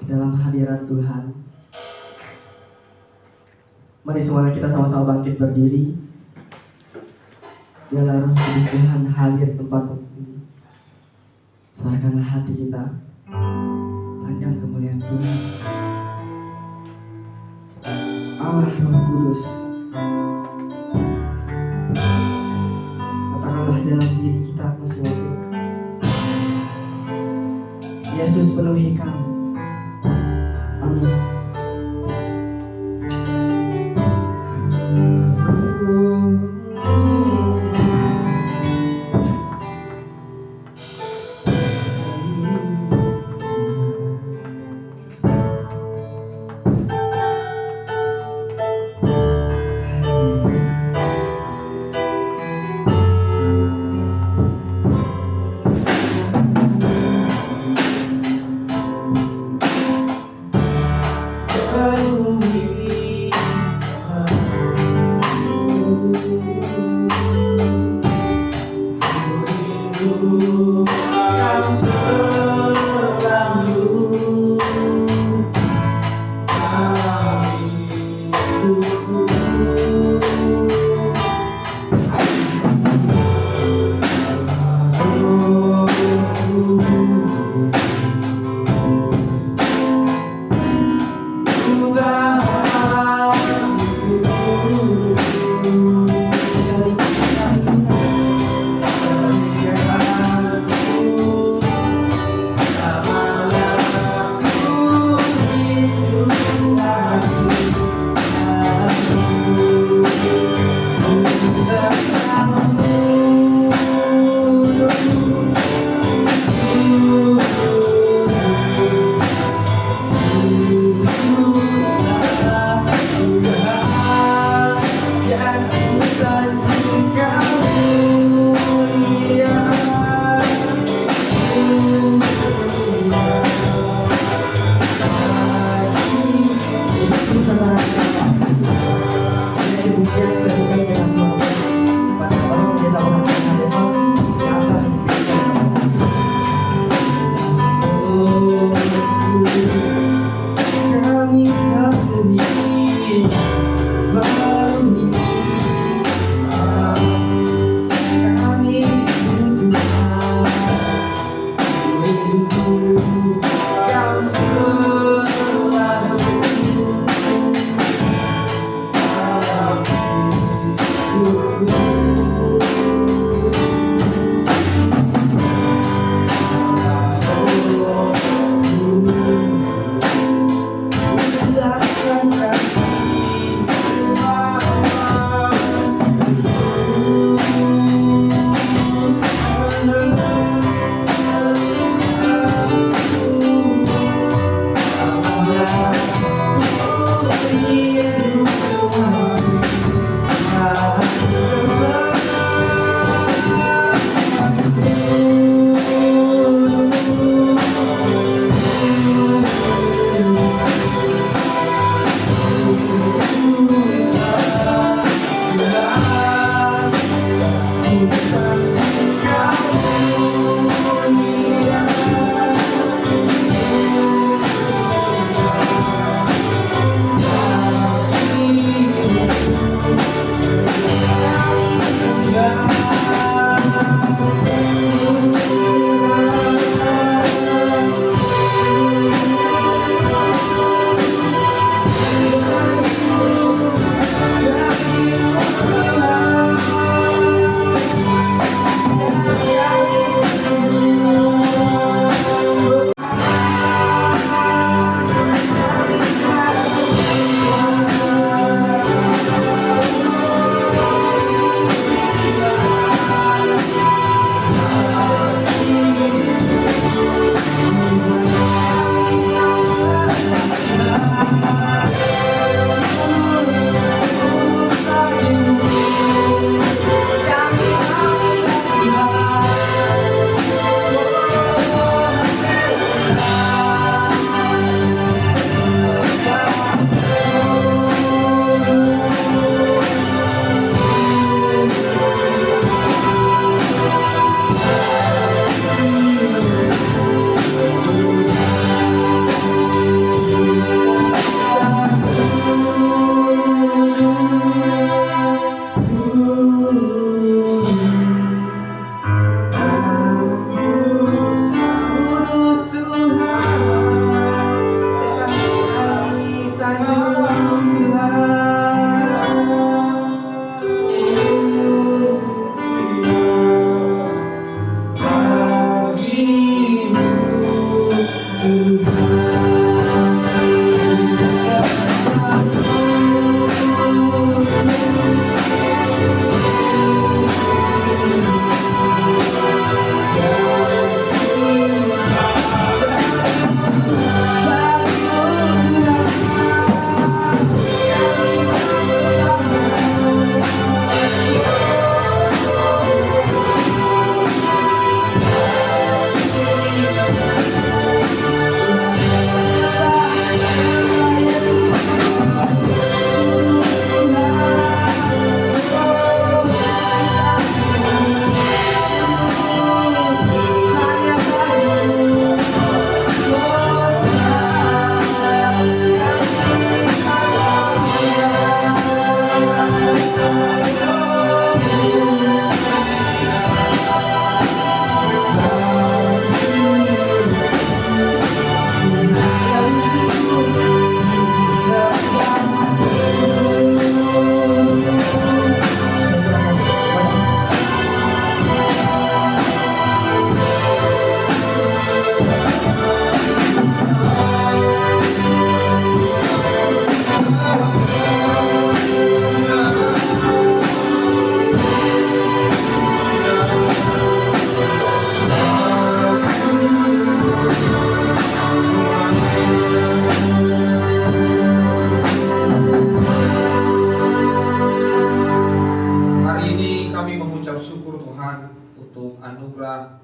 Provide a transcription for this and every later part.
dalam hadirat Tuhan. Mari semuanya kita sama-sama bangkit berdiri. Biarlah Roh Kudus Tuhan hadir tempat ini. Serahkanlah hati kita, pandang kemuliaan Tuhan. Allah Roh Kudus, katakanlah dalam diri kita masing-masing, Yesus penuhi kami. Amin.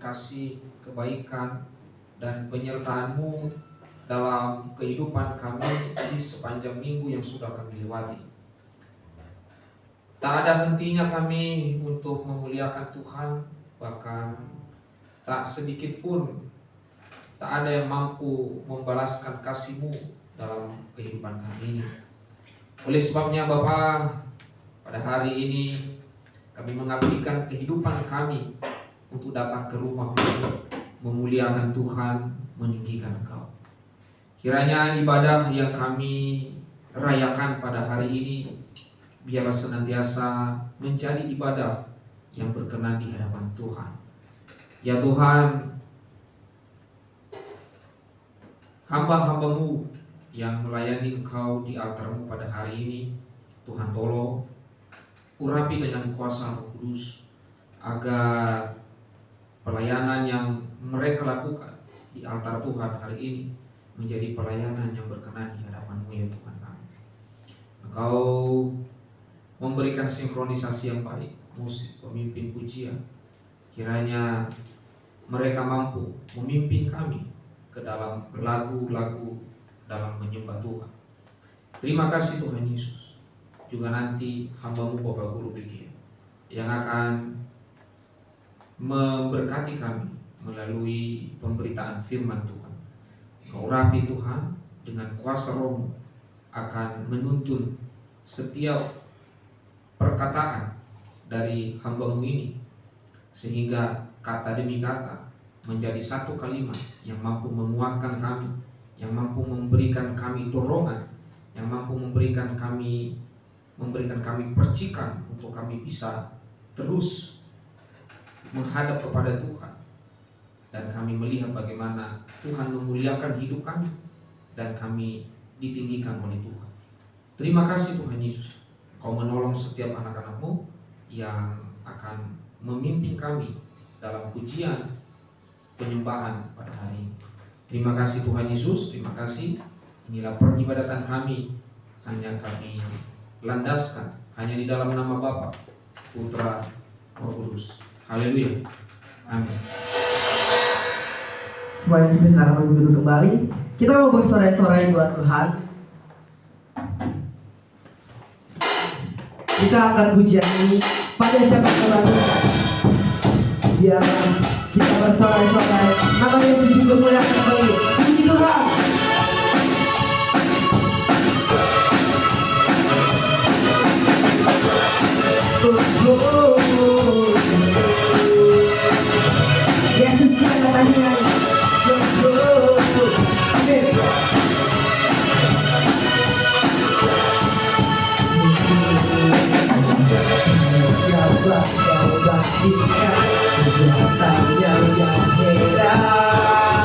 kasih, kebaikan, dan penyertaan-Mu dalam kehidupan kami di sepanjang minggu yang sudah kami lewati. Tak ada hentinya kami untuk memuliakan Tuhan, bahkan tak sedikit pun tak ada yang mampu membalaskan kasih-Mu dalam kehidupan kami ini. Oleh sebabnya Bapa, pada hari ini kami mengabdikan kehidupan kami untuk datang ke rumah-Mu, memuliakan Tuhan, meninggikan Engkau. Kiranya ibadah yang kami rayakan pada hari ini biarlah senantiasa menjadi ibadah yang berkenan di hadapan Tuhan. Ya Tuhan, hamba-hamba-Mu yang melayani Engkau di altar-Mu pada hari ini, Tuhan tolong urapi dengan kuasa Roh Kudus agar pelayanan yang mereka lakukan di altar Tuhan hari ini menjadi pelayanan yang berkenan di hadapan-Mu ya Tuhan kami. Engkau memberikan sinkronisasi yang baik, musik, pemimpin pujian. Kiranya mereka mampu memimpin kami ke dalam lagu-lagu dalam menyembah Tuhan. Terima kasih Tuhan Yesus. Juga nanti hamba-Mu Bapak Guru BG yang akan memberkati kami melalui pemberitaan firman Tuhan. Kau rapi Tuhan dengan kuasa Roh-Mu akan menuntun setiap perkataan dari hamba-Mu ini, sehingga kata demi kata menjadi satu kalimat yang mampu menguatkan kami, yang mampu memberikan kami dorongan, yang mampu memberikan kami percikan untuk kami bisa terus menghadap kepada Tuhan, dan kami melihat bagaimana Tuhan memuliakan hidup kami dan kami ditinggikan oleh Tuhan. Terima kasih Tuhan Yesus, Kau menolong setiap anak-anak-Mu yang akan memimpin kami dalam pujian penyembahan pada hari ini. Terima kasih Tuhan Yesus, terima kasih. Inilah peribadatan kami, hanya kami landaskan hanya di dalam nama Bapa, Putra, Roh Kudus. Haleluya. Amin. Semuanya kita silakan duduk kembali. Kita mau bersorai-sorai buat Tuhan. Kita akan pujian ini pada siapa yang biar kita bersorai-sorai. Namanya puji bermuliakan kembali. Puji Tuhan. Yesus kita katanya. Amin. Siapa kau bangkitkan kejahatan yang heran.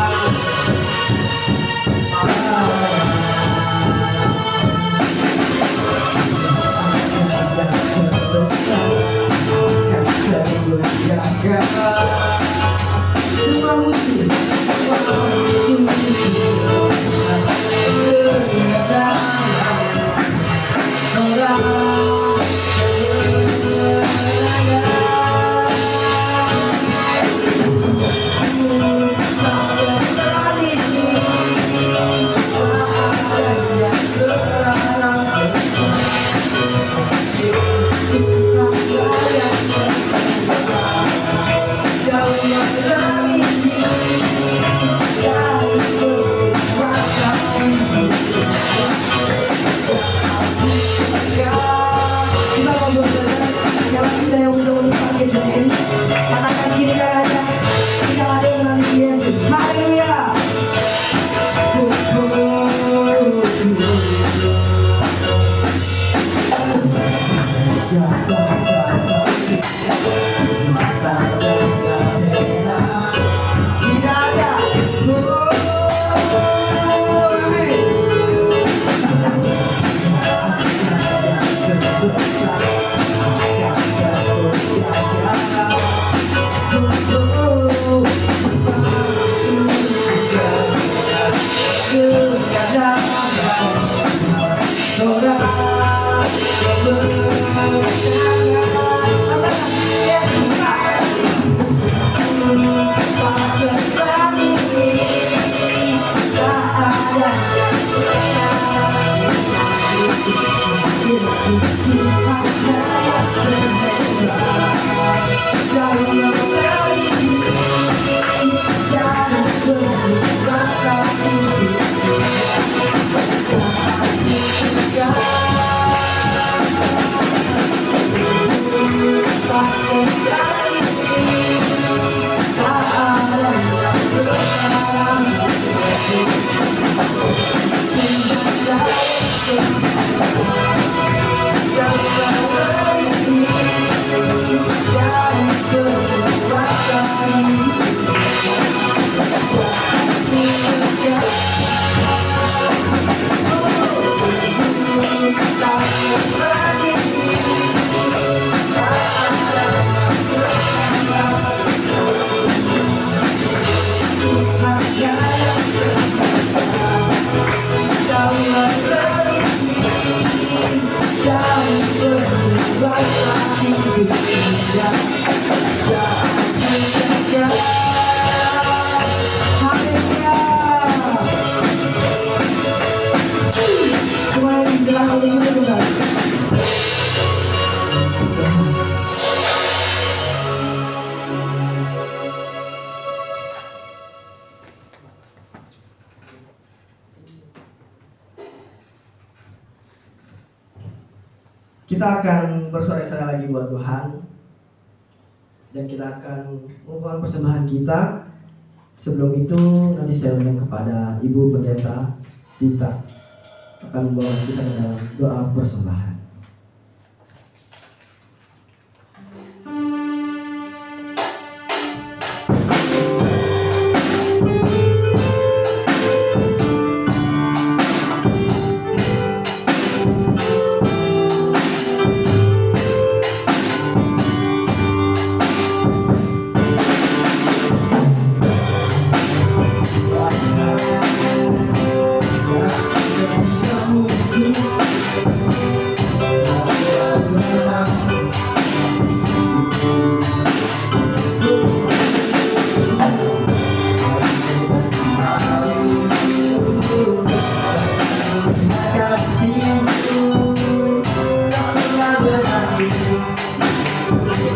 Kita akan bersorak-sorai lagi buat Tuhan, dan kita akan mengumpulkan persembahan kita. Sebelum itu nanti saya undang kepada Ibu Pendeta Dita akan membawa kita ke dalam doa persembahan.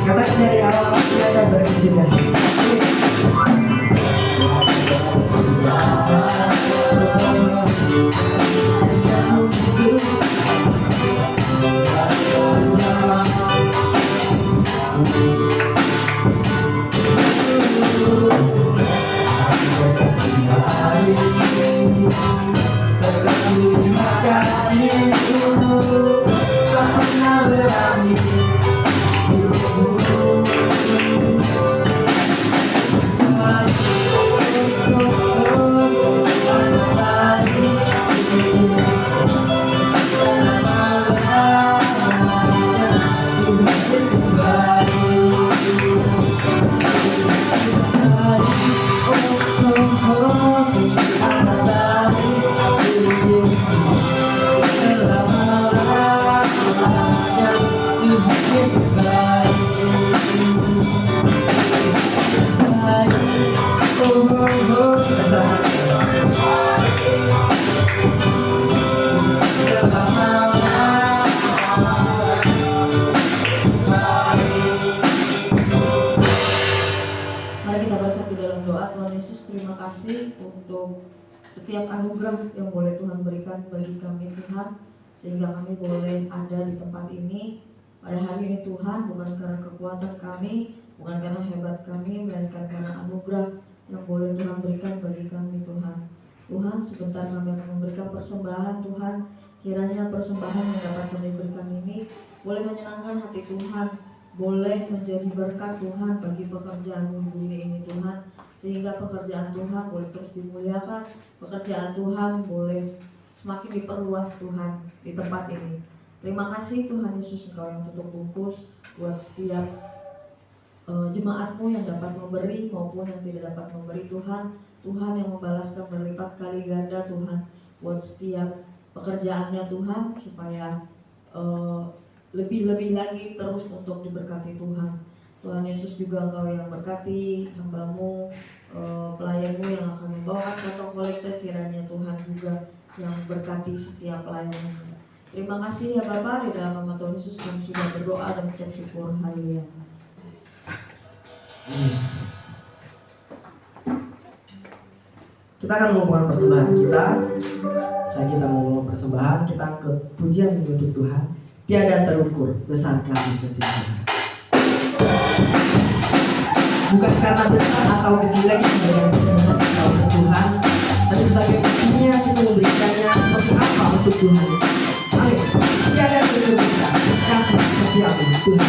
Katakan dari awal kita berkesindah. Setiap anugerah yang boleh Tuhan berikan bagi kami Tuhan, sehingga kami boleh ada di tempat ini pada hari ini Tuhan, bukan karena kekuatan kami, bukan karena hebat kami, melainkan karena anugerah yang boleh Tuhan berikan bagi kami Tuhan. Tuhan, sebentar kami akan memberikan persembahan Tuhan, kiranya persembahan yang dapat kami berikan ini boleh menyenangkan hati Tuhan, boleh menjadi berkat Tuhan bagi pekerjaan bumi ini Tuhan, sehingga pekerjaan Tuhan boleh terus dimuliakan, pekerjaan Tuhan boleh semakin diperluas Tuhan di tempat ini. Terima kasih Tuhan Yesus, Engkau yang tutup bungkus buat setiap jemaat-Mu yang dapat memberi maupun yang tidak dapat memberi Tuhan. Tuhan yang membalaskan berlipat kali ganda Tuhan buat setiap pekerjaannya Tuhan, supaya lebih-lebih lagi terus untuk diberkati Tuhan. Tuhan Yesus juga Engkau yang berkati hamba-Mu, pelayan-Mu yang akan membawakan kantong kolektor, kiranya Tuhan juga yang berkati setiap pelayan-Mu. Terima kasih ya Bapa, di dalam nama Tuhan Yesus kami sudah berdoa dan mengucap syukur. Haleluya. Kita akan mengumpulkan persembahan kita. Setelah kita mengumpulkan persembahan, kita angkat pujian untuk Tuhan. Tiada terukur besar kasih setia Tuhan. Bukan karena besar atau kecil lagi sebagai besar untuk Tuhan, tapi sebagai buktinya kita memberikannya seperti apa untuk Tuhan. Amin. Tiada terukur besar kasih setia untuk Tuhan.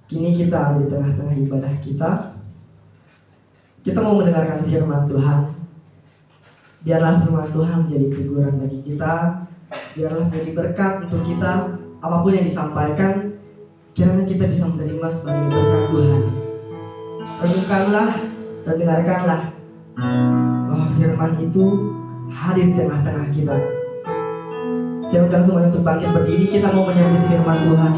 Kini kita ada di tengah-tengah ibadah kita. Kita mau mendengarkan firman Tuhan. Biarlah firman Tuhan menjadi teguran bagi kita. Biarlah menjadi berkat untuk kita. Apapun yang disampaikan, kiranya kita bisa menerima sebagai berkat Tuhan. Renungkanlah dan dengarkanlah bahwa firman itu hadir di tengah-tengah kita. Saya undang semuanya untuk bangkit berdiri. Kita mau menyambut firman Tuhan.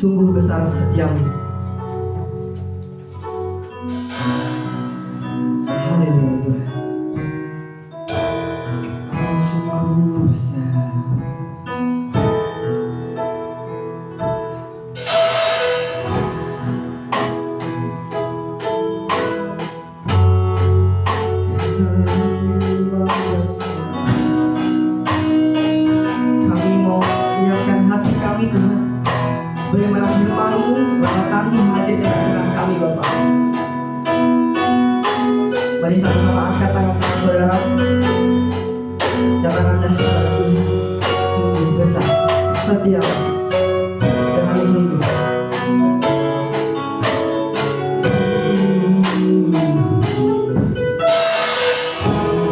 Sungguh besar setiamu. Haleluya Tuhan. Sungguh besar. Kami mau menyiapkan hati kami Tuhan. Bagaimana firman-Mu bahwa kami hadir di tengah kami Bapa. Mari sama-sama angkat tangan saudara. Jangan Anda Tuhan sungguh besar, setia dan kami sungguh.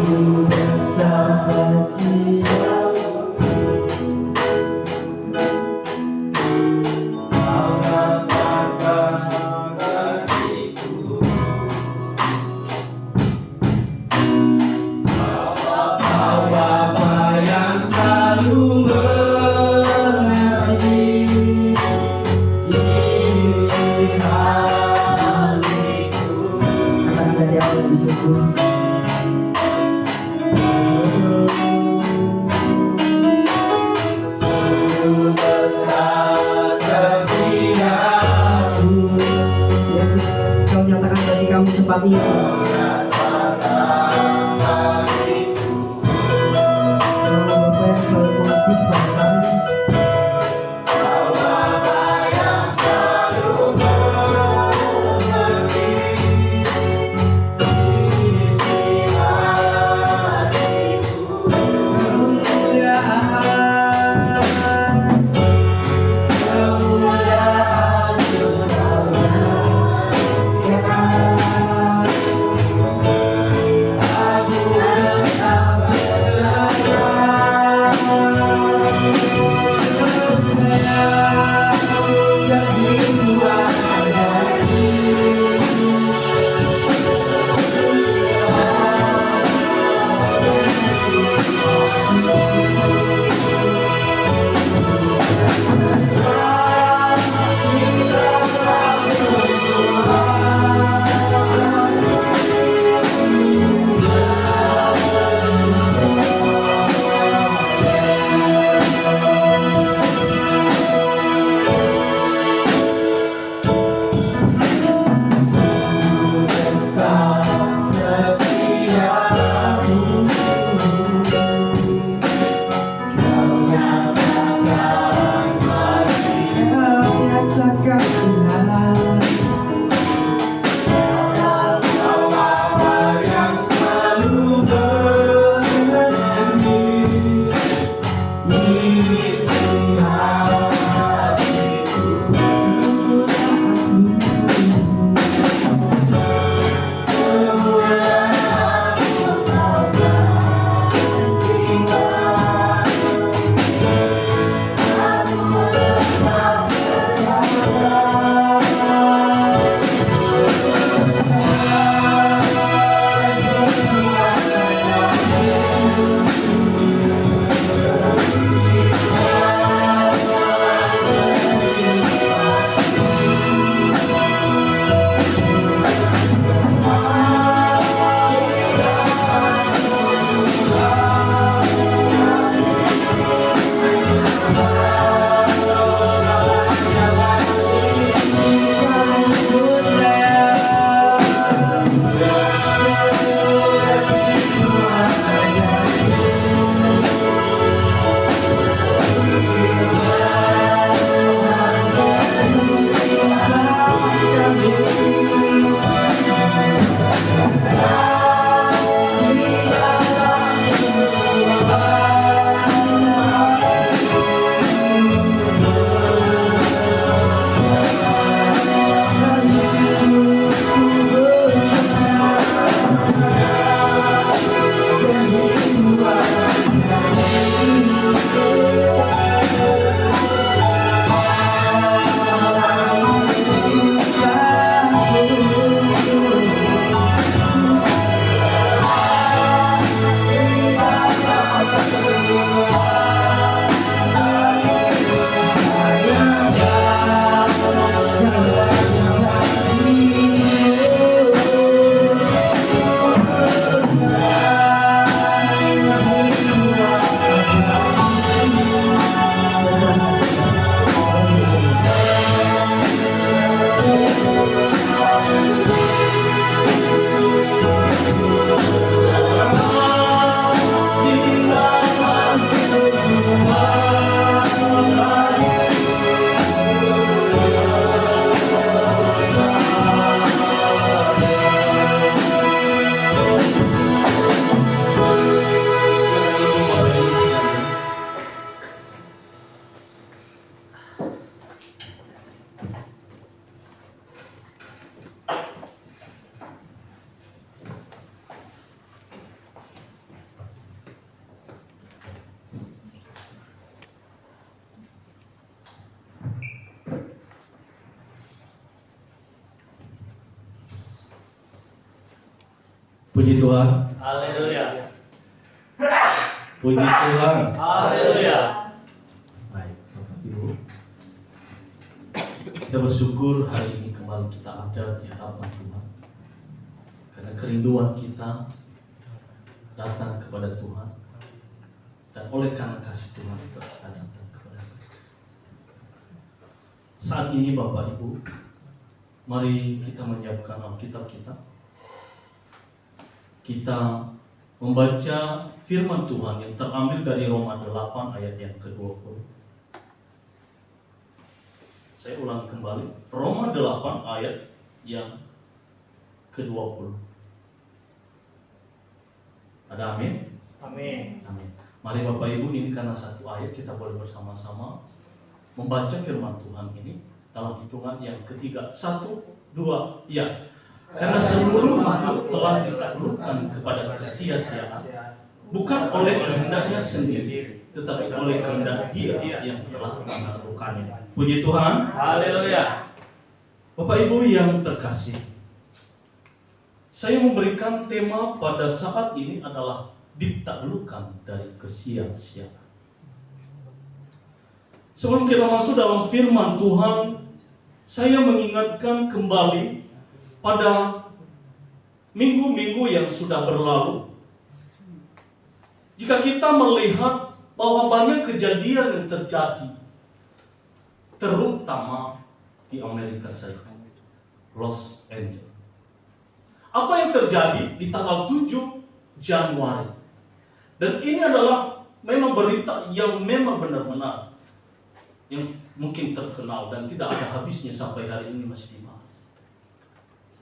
Sungguh besar setia. kami. Bapa yang selalu mengerti kepada kami. Puji Tuhan, Haleluya. puji Tuhan. Haleluya. Baik, Bapak Ibu, kita bersyukur hari ini kembali kita ada di hadapan Tuhan, karena kerinduan kita datang kepada Tuhan, dan oleh karena kasih Tuhan itu kita datang kepada Tuhan. Saat ini Bapak Ibu, mari kita menyiapkan Alkitab kita kita membaca firman Tuhan yang terambil dari Roma 8 ayat yang ke-20. Saya ulang kembali, Roma 8 ayat yang ke-20. Ada amin? Amin. Amin. Mari Bapak Ibu, ini karena satu ayat kita boleh bersama-sama membaca firman Tuhan ini dalam hitungan yang ketiga. 1, 2, ya. Karena seluruh makhluk telah ditaklukkan kepada kesia-siaan, bukan oleh kehendaknya sendiri, tetapi oleh kehendak Dia yang telah menaklukkannya. Puji Tuhan. Haleluya. Bapak Ibu yang terkasih, saya memberikan tema pada saat ini adalah ditaklukkan dari kesia-siaan. Sebelum kita masuk dalam firman Tuhan, saya mengingatkan kembali pada minggu-minggu yang sudah berlalu. Jika kita melihat bahwa banyak kejadian yang terjadi, terutama di Amerika Serikat, Los Angeles. Apa yang terjadi di tanggal 7 Januari? Dan ini adalah memang berita yang memang benar-benar yang mungkin terkenal dan tidak ada habisnya sampai hari ini masih dibahas.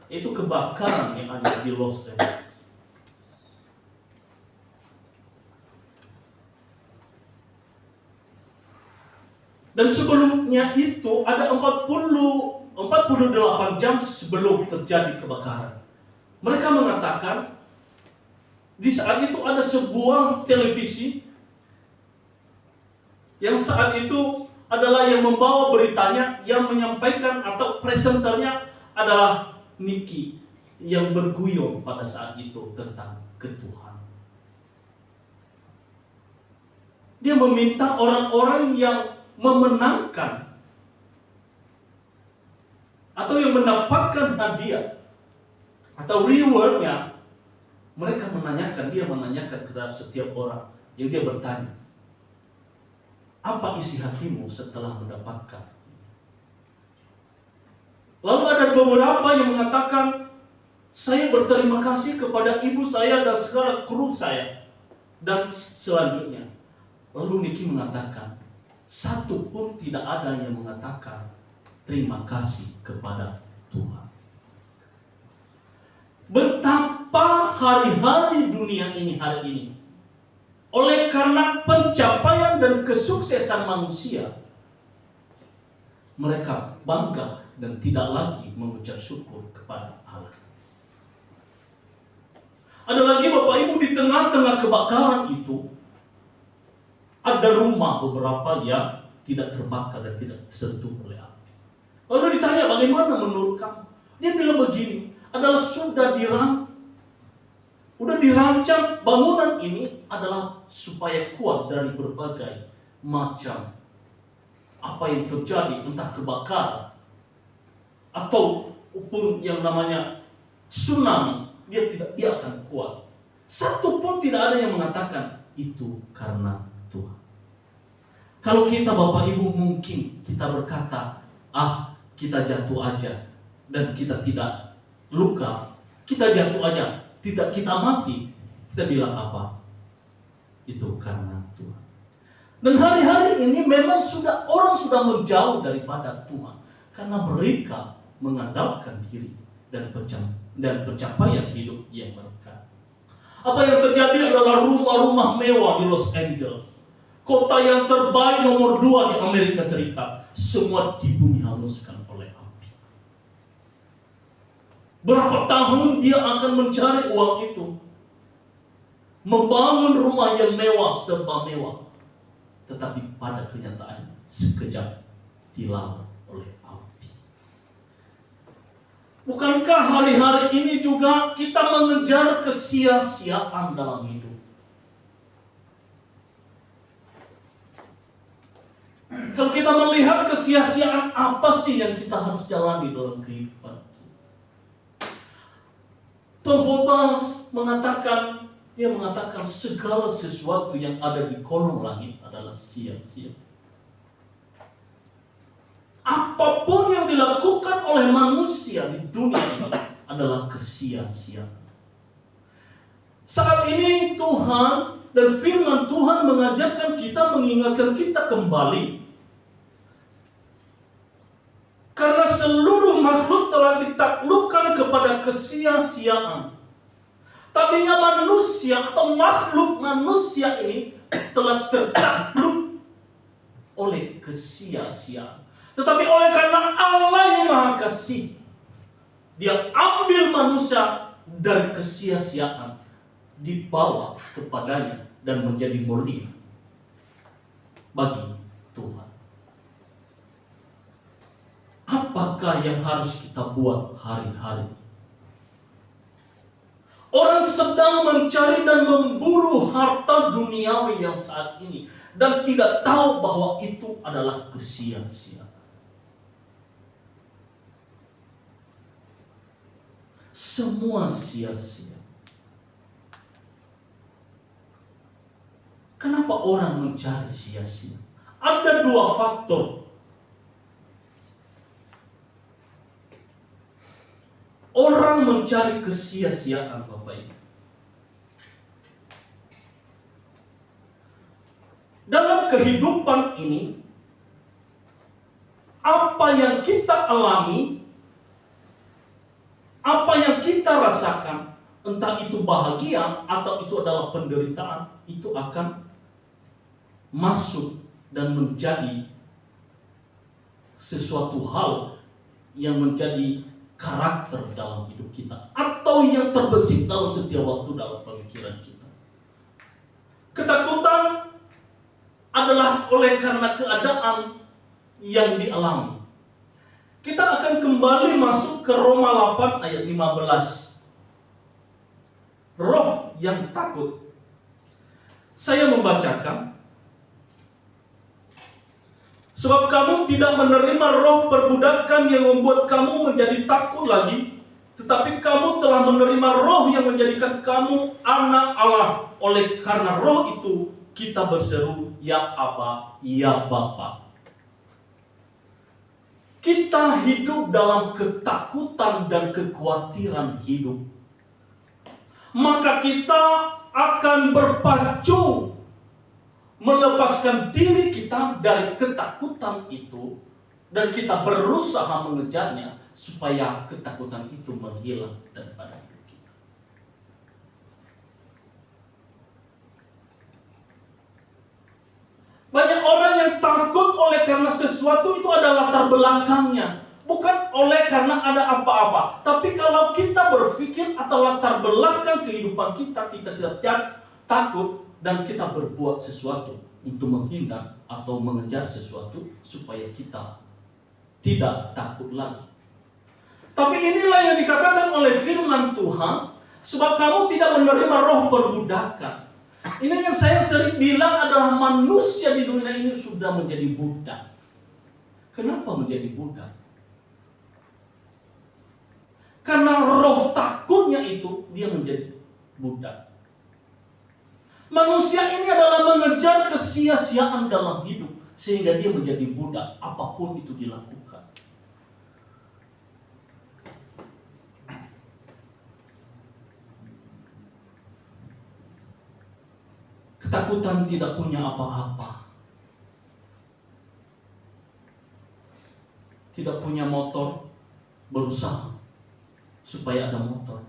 Itu kebakaran yang ada di Los Angeles. Dan sebelumnya itu ada 48 jam sebelum terjadi kebakaran. Mereka mengatakan di saat itu ada sebuah televisi yang saat itu adalah yang membawa beritanya, yang menyampaikan atau presenternya adalah Niki yang berguyon pada saat itu tentang ketuhanan. Dia meminta orang-orang yang memenangkan atau yang mendapatkan hadiah atau rewardnya, dia menanyakan kepada setiap orang yang dia bertanya, apa isi hatimu setelah mendapatkan? Lalu ada beberapa yang mengatakan, saya berterima kasih kepada ibu saya dan segala kru saya dan selanjutnya. Lalu Niki mengatakan, satu pun tidak ada yang mengatakan terima kasih kepada Tuhan. Betapa hari-hari dunia ini hari ini, oleh karena pencapaian dan kesuksesan manusia, mereka bangga dan tidak lagi mengucap syukur kepada Allah. Ada lagi Bapak Ibu, di tengah-tengah kebakaran itu, ada rumah beberapa yang tidak terbakar dan tidak tersentuh oleh api. Lalu ditanya, bagaimana menurut kamu? Dia bilang begini, adalah sudah dirancang bangunan ini adalah supaya kuat dari berbagai macam apa yang terjadi, entah kebakaran ataupun yang namanya tsunami, dia akan kuat. Satu pun tidak ada yang mengatakan itu karena Tuhan. Kalau kita Bapak Ibu mungkin kita berkata, kita jatuh aja dan kita tidak luka, kita jatuh aja, tidak kita mati, kita bilang apa? Itu karena Tuhan. Dan hari-hari ini memang orang sudah menjauh daripada Tuhan karena mereka mengandalkan diri dan pencapaian hidup yang mereka. Apa yang terjadi adalah rumah-rumah mewah di Los Angeles, kota yang terbaik nomor 2 di Amerika Serikat, semua dibumi hanguskan oleh api. Berapa tahun dia akan mencari uang itu, membangun rumah yang mewah, serba mewah, tetapi pada kenyataannya sekejap dilalap oleh api. Bukankah hari-hari ini juga kita mengejar kesia-siaan dalam hidup? Kalau kita melihat kesia-siaan, apa sih yang kita harus jalani dalam kehidupan kita? Penghobas dia mengatakan segala sesuatu yang ada di kolong langit adalah sia-sia. Apapun yang dilakukan oleh manusia di dunia ini adalah kesia-siaan. Saat ini Tuhan dan firman Tuhan mengajarkan kita, mengingatkan kita kembali. Karena seluruh makhluk telah ditaklukkan kepada kesia-siaan. Tadinya manusia atau makhluk manusia ini telah tertakluk oleh kesia-siaan. Tetapi oleh karena Allah yang Maha Kasih, Dia ambil manusia dari kesia-siaan, dibawa kepadanya dan menjadi mulia bagi Tuhan. Apakah yang harus kita buat hari-hari? Orang sedang mencari dan memburu harta duniawi yang saat ini dan tidak tahu bahwa itu adalah kesia-siaan. Semua sia-sia. Kenapa orang mencari sia-sia? Ada dua faktor. Orang mencari kesia-siaan, Bapak Ibu. Dalam kehidupan ini, apa yang kita alami, apa yang kita rasakan, entah itu bahagia atau itu adalah penderitaan, itu akan masuk dan menjadi sesuatu hal yang menjadi karakter dalam hidup kita, atau yang terbesit dalam setiap waktu dalam pemikiran kita. Ketakutan adalah oleh karena keadaan yang dialami. Kita akan kembali masuk ke Roma 8 ayat 15. Roh yang takut. Saya membacakan. Sebab kamu tidak menerima roh perbudakan yang membuat kamu menjadi takut lagi, tetapi kamu telah menerima roh yang menjadikan kamu anak Allah. Oleh karena roh itu kita berseru, ya Aba, ya Bapa. Kita hidup dalam ketakutan dan kekhawatiran hidup. Maka kita akan berpacu melepaskan diri kita dari ketakutan itu, dan kita berusaha mengejarnya supaya ketakutan itu menghilang daripada hidup kita. Banyak orang yang takut oleh karena sesuatu itu adalah latar belakangnya, bukan oleh karena ada apa-apa. Tapi kalau kita berpikir atau latar belakang kehidupan kita takut, dan kita berbuat sesuatu untuk menghindar atau mengejar sesuatu supaya kita tidak takut lagi. Tapi inilah yang dikatakan oleh firman Tuhan, sebab kamu tidak menerima roh perbudakan. Ini yang saya sering bilang adalah manusia di dunia ini sudah menjadi budak. Kenapa menjadi budak? Karena roh takutnya itu dia menjadi budak. Manusia ini adalah mengejar kesia-siaan dalam hidup, sehingga dia menjadi budak apapun itu dilakukan. Ketakutan tidak punya apa-apa. Tidak punya motor, berusaha supaya ada motor.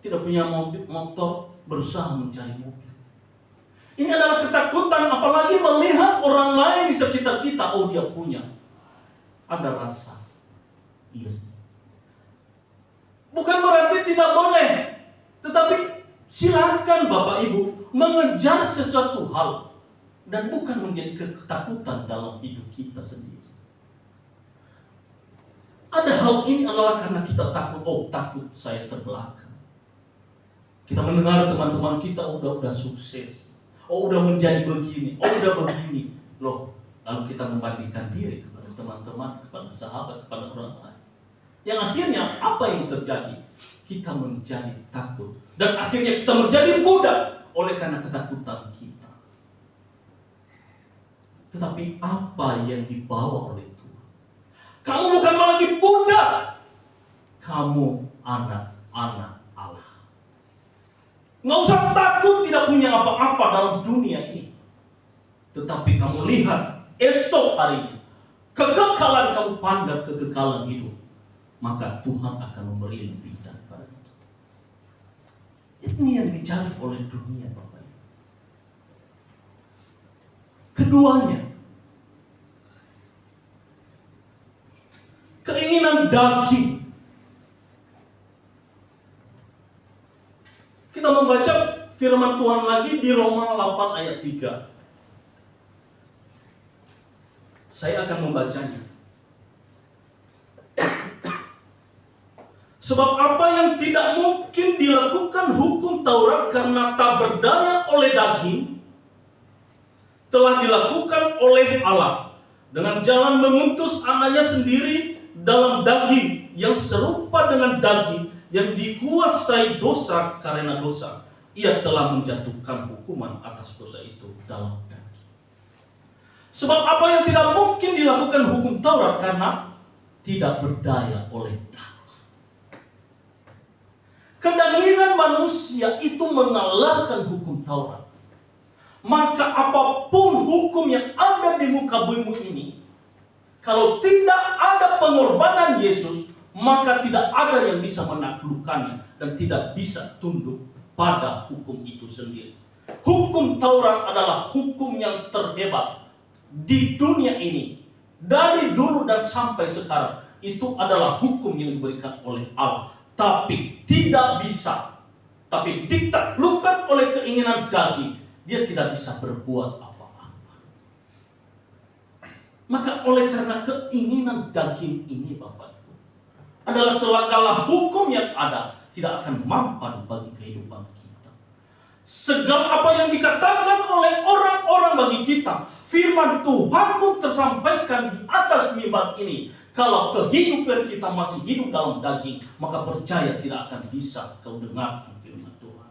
Tidak punya motor, berusaha mencari mobil. Ini adalah ketakutan, apalagi melihat orang lain di sekitar kita. Oh, dia punya. Ada rasa iri. Bukan berarti tidak boleh, tetapi silakan Bapak Ibu mengejar sesuatu hal, dan bukan menjadi ketakutan dalam hidup kita sendiri. Ada hal ini adalah karena kita takut. Oh, takut saya terbelakang. Kita mendengar teman-teman kita udah sukses. Oh, udah menjadi begini. Oh, udah begini. Loh, lalu kita membandingkan diri kepada teman-teman, kepada sahabat, kepada orang lain. Yang akhirnya apa yang terjadi? Kita menjadi takut. Dan akhirnya kita menjadi budak oleh karena ketakutan kita. Tetapi apa yang dibawa oleh Tuhan? Kamu bukan lagi budak. Kamu anak-anak Allah. Nggak usah takut tidak punya apa-apa dalam dunia ini. Tetapi kamu lihat esok harinya, kekekalan kamu pandang kekekalan hidup, maka Tuhan akan memberi lebih daripada itu. Ini yang dicari oleh dunia, Bapak Ibu. Keduanya, keinginan daging. Kita membaca firman Tuhan lagi di Roma 8 ayat 3. Saya akan membacanya. Sebab apa yang tidak mungkin dilakukan hukum Taurat karena tak berdaya oleh daging, telah dilakukan oleh Allah dengan jalan mengutus anaknya sendiri dalam daging yang serupa dengan daging yang dikuasai dosa karena dosa. Ia telah menjatuhkan hukuman atas dosa itu dalam daging. Sebab apa yang tidak mungkin dilakukan hukum Taurat karena tidak berdaya oleh daging. Kedagingan manusia itu mengalahkan hukum Taurat. Maka apapun hukum yang ada di muka bumi ini, kalau tidak ada pengorbanan Yesus, maka tidak ada yang bisa menaklukkannya dan tidak bisa tunduk pada hukum itu sendiri. Hukum Taurat adalah hukum yang terhebat di dunia ini. Dari dulu dan sampai sekarang, itu adalah hukum yang diberikan oleh Allah. Tapi tidak bisa, tapi ditaklukkan oleh keinginan daging. Dia tidak bisa berbuat apa-apa. Maka oleh karena keinginan daging ini, Bapak Ibu, adalah segala hukum yang ada tidak akan mampan bagi kehidupan kita. Segala apa yang dikatakan oleh orang-orang bagi kita, firman Tuhan pun tersampaikan di atas mimbar ini. Kalau kehidupan kita masih hidup dalam daging, maka percaya tidak akan bisa kau dengarkan firman Tuhan.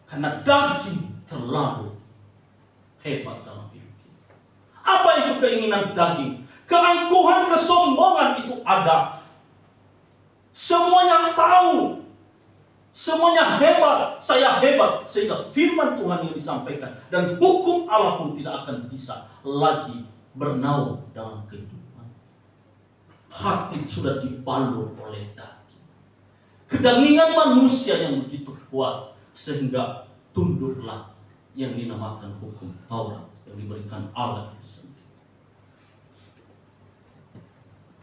Karena daging terlalu hebat dalam hidup kita. Apa itu keinginan daging? Keangkuhan, kesombongan itu ada. Semuanya tahu. Semuanya hebat. Saya hebat. Sehingga firman Tuhan yang disampaikan dan hukum Allah pun tidak akan bisa lagi bernaung dalam kehidupan. Hati sudah dibalur oleh daging. Kedagingan manusia yang begitu kuat. Sehingga tunduklah yang dinamakan hukum Taurat yang diberikan Allah itu sendiri.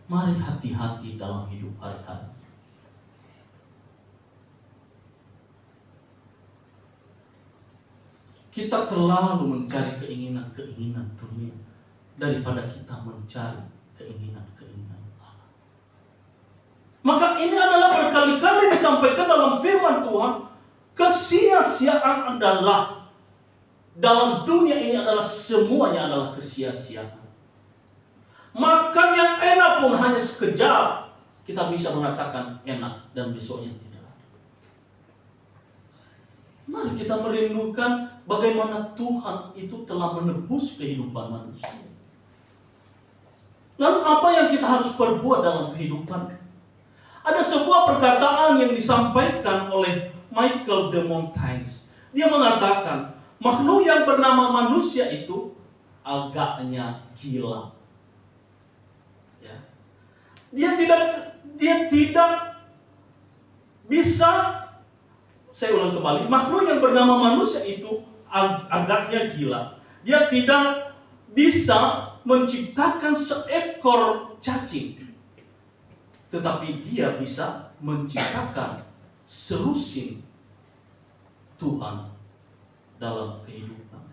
Mari hati-hati dalam hidup hari-hari. Kita terlalu mencari keinginan-keinginan dunia daripada kita mencari keinginan-keinginan Allah. Maka ini adalah berkali-kali disampaikan dalam firman Tuhan. Kesia-siaan adalah dalam dunia ini adalah semuanya adalah kesia-siaan. Makan yang enak pun hanya sekejap kita bisa mengatakan enak dan besoknya tidak. Mari kita merindukan bagaimana Tuhan itu telah menebus kehidupan manusia. Lalu apa yang kita harus perbuat dalam kehidupan? Ada sebuah perkataan yang disampaikan oleh Michael de Montaigne. Dia mengatakan, makhluk yang bernama manusia itu agaknya gila. Ya. Dia tidak bisa, saya ulang kembali, makhluk yang bernama manusia itu agaknya gila. Dia tidak bisa menciptakan seekor cacing, tetapi dia bisa menciptakan selusin Tuhan dalam kehidupan.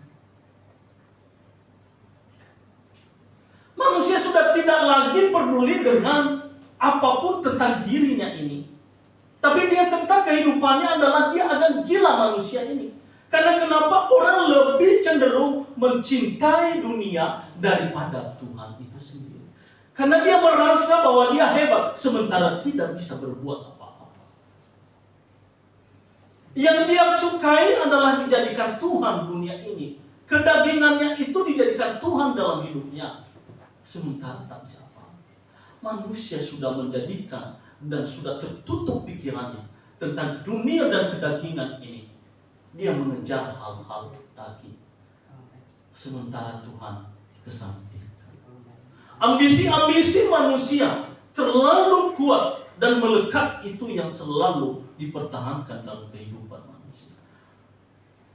Manusia sudah tidak lagi peduli dengan apapun tentang dirinya ini. Tapi dia tentang kehidupannya adalah dia akan gila manusia ini. Karena kenapa orang lebih cenderung mencintai dunia daripada Tuhan itu sendiri. Karena dia merasa bahwa dia hebat sementara tidak bisa berbuat apa-apa. Yang dia sukai adalah dijadikan Tuhan dunia ini. Kedagingannya itu dijadikan Tuhan dalam hidupnya. Sementara tak bisa apa. Manusia sudah menjadikan dan sudah tertutup pikirannya tentang dunia dan kedagingan ini, dia mengejar hal-hal daging. Sementara Tuhan kesampingkan. Ambisi-ambisi manusia terlalu kuat dan melekat, itu yang selalu dipertahankan dalam kehidupan manusia.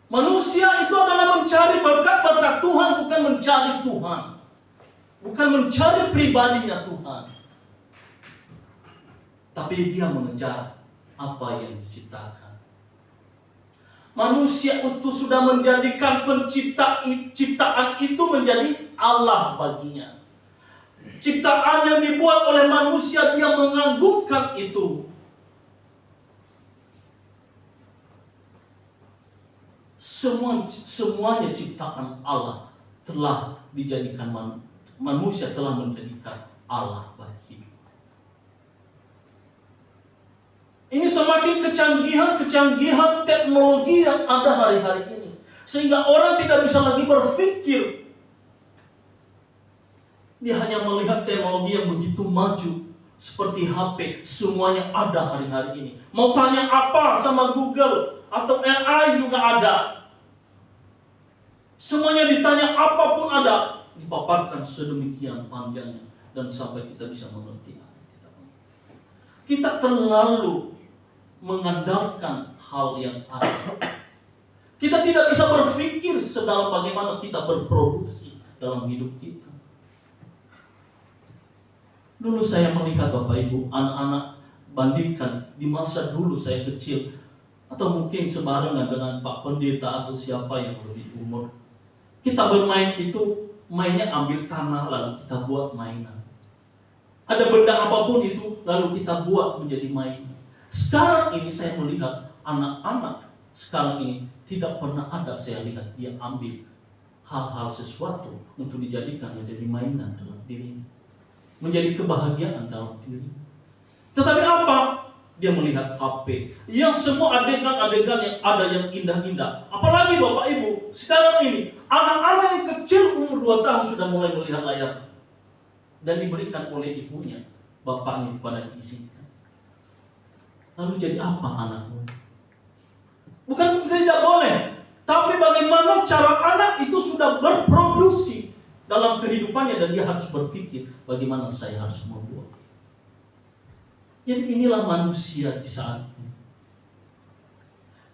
Manusia itu adalah mencari berkat-berkat Tuhan, bukan mencari Tuhan. Bukan mencari pribadinya Tuhan. Tapi dia mengejar apa yang diciptakan. Manusia itu sudah menjadikan ciptaan itu menjadi Allah baginya. Ciptaan yang dibuat oleh manusia, dia mengagungkan itu. Semuanya ciptaan Allah telah dijadikan manusia telah menjadikan Allah bagi hidup. Ini semakin kecanggihan teknologi yang ada hari-hari ini, sehingga orang tidak bisa lagi berpikir. Dia hanya melihat teknologi yang begitu maju, seperti HP, semuanya ada hari-hari ini. Mau tanya apa sama Google atau AI juga ada. Semuanya ditanya, apapun ada, dipaparkan sedemikian panjangnya, dan sampai kita bisa mengerti atau tidak. Kita terlalu mengandalkan hal yang ada. Kita tidak bisa berpikir sedalam bagaimana kita berproduksi dalam hidup kita. Dulu saya melihat Bapak Ibu, anak-anak, bandingkan di masa dulu saya kecil, atau mungkin sebarengan dengan Pak Pendeta atau siapa yang lebih umur. Kita bermain itu, mainnya ambil tanah lalu kita buat mainan. Ada benda apapun itu lalu kita buat menjadi mainan. Sekarang ini saya melihat anak-anak sekarang ini tidak pernah ada saya lihat dia ambil hal-hal sesuatu untuk dijadikan menjadi mainan dalam dirinya, menjadi kebahagiaan dalam diri. Tetapi apa? Dia melihat HP yang semua adegan-adegan yang ada yang indah-indah. Apalagi Bapak Ibu, sekarang ini anak-anak yang kecil umur 2 tahun sudah mulai melihat layar dan diberikan oleh ibunya, bapaknya kepada diizinkan. Lalu jadi apa anakmu? Bukan tidak boleh, tapi bagaimana cara anak itu sudah berproduksi dalam kehidupannya, dan dia harus berpikir bagaimana saya harus membuat. Jadi inilah manusia di saat ini.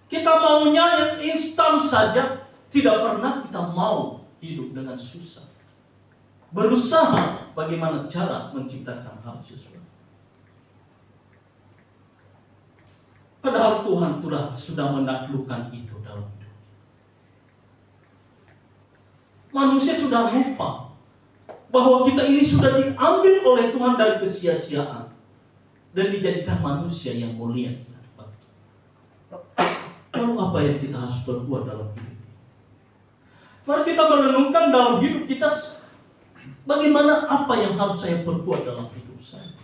Kita maunya yang instan saja, tidak pernah kita mau hidup dengan susah. Berusaha bagaimana cara menciptakan hal sesuatu. Padahal Tuhan sudah menaklukkan itu dalam hidup. Manusia sudah lupa bahwa kita ini sudah diambil oleh Tuhan dari kesia-siaan dan dijadikan manusia yang mulia. Lalu apa yang kita harus berbuat dalam hidup? Mari kita merenungkan dalam hidup kita, bagaimana apa yang harus saya berbuat dalam hidup saya.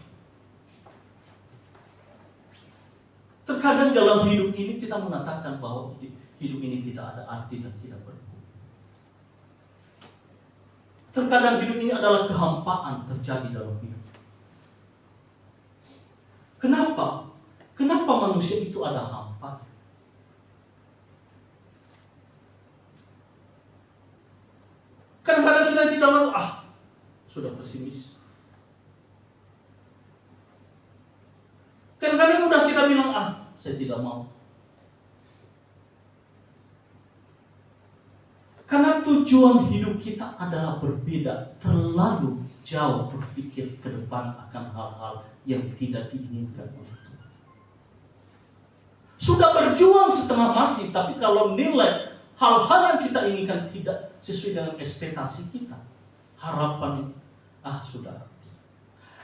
Terkadang dalam hidup ini kita mengatakan bahwa hidup ini tidak ada arti dan tidak berguna. Terkadang hidup ini adalah kehampaan terjadi dalam hidup. Kenapa? Kenapa manusia itu ada hampa? Kadang-kadang kita tidak mau, sudah pesimis. Kadang-kadang udah kita bilang, saya tidak mau. Karena tujuan hidup kita adalah berbeda, terlalu jauh berpikir ke depan akan hal-hal yang tidak diinginkan oleh Tuhan. Sudah berjuang setengah mati, tapi kalau nilai hal-hal yang kita inginkan tidak sesuai dengan ekspektasi kita, harapan kita, sudah.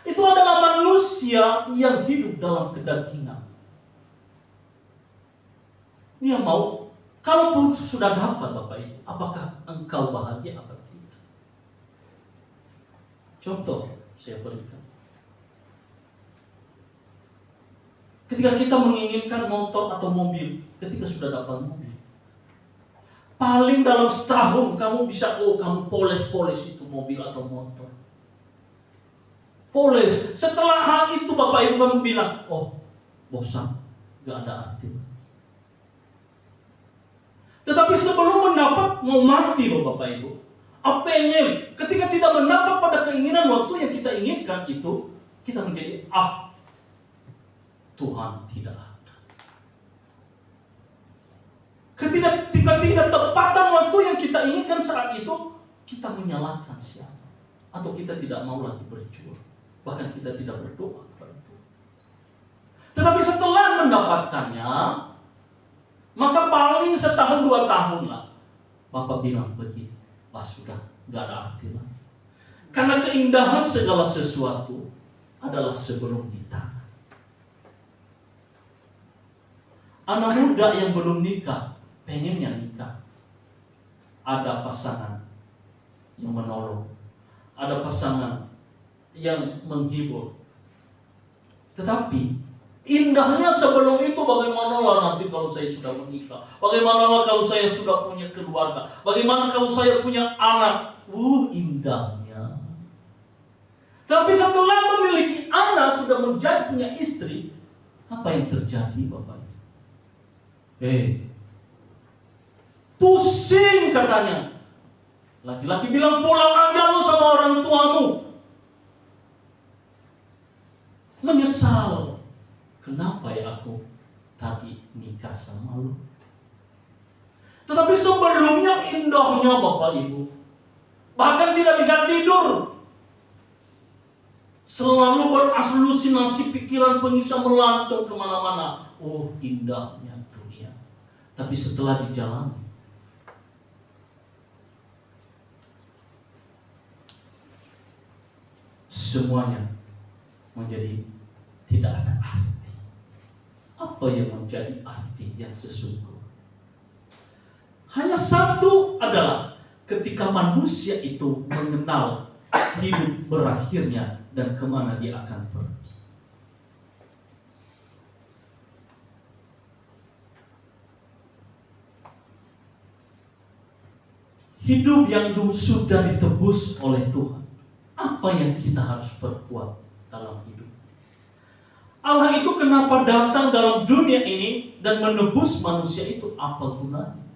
Itu adalah manusia yang hidup dalam kedagingan. Dia mau, kalaupun sudah dapat Bapak Ibu, apakah engkau bahagia atau tidak? Contoh saya berikan. Ketika kita menginginkan motor atau mobil, ketika sudah dapat mobil, paling dalam setahun kamu bisa, kamu poles-poles itu mobil atau motor. Poles. Setelah hal itu Bapak Ibu kamu bilang, bosan, gak ada arti. Tetapi sebelum mendapat, mau mati loh Bapak Ibu. Pengen, ketika tidak mendapat pada keinginan waktu yang kita inginkan itu, kita menjadi Tuhan tidak ada. Ketika tidak tepatan waktu yang kita inginkan saat itu, kita menyalahkan siapa? Atau kita tidak mau lagi berjuang. Bahkan kita tidak berdoa kepada Tuhan. Tetapi setelah mendapatkannya, maka paling setahun 2 tahun lah, Bapak bilang begini, sudah gak ada arti lagi. Karena keindahan segala sesuatu adalah sebelum ditanam. Anak muda yang belum nikah, pengennya nikah. Ada pasangan yang menolong, ada pasangan yang menghibur. Tetapi indahnya sebelum itu, bagaimanalah nanti kalau saya sudah menikah? Bagaimanalah kalau saya sudah punya keluarga? Bagaimana kalau saya punya anak? Indahnya. Tapi setelah memiliki anak, sudah menjadi punya istri, apa yang terjadi Bapak? Pusing katanya. Laki-laki bilang, pulang aja lu sama orang tuamu. Menyesal. Kenapa ya aku tadi nikah sama lu? Tetapi sebelumnya indahnya Bapak Ibu. Bahkan tidak bisa tidur. Selalu beraslusinasi pikiran penyiksa melantung kemana-mana. Indahnya dunia. Tapi setelah dijalani, semuanya menjadi tidak ada arti. Apa yang menjadi arti yang sesungguhnya? Hanya satu adalah ketika manusia itu mengenal hidup berakhirnya dan kemana dia akan pergi. Hidup yang sudah ditebus oleh Tuhan. Apa yang kita harus perbuat dalam hidup? Allah itu kenapa datang dalam dunia ini dan menebus manusia itu? Apa gunanya?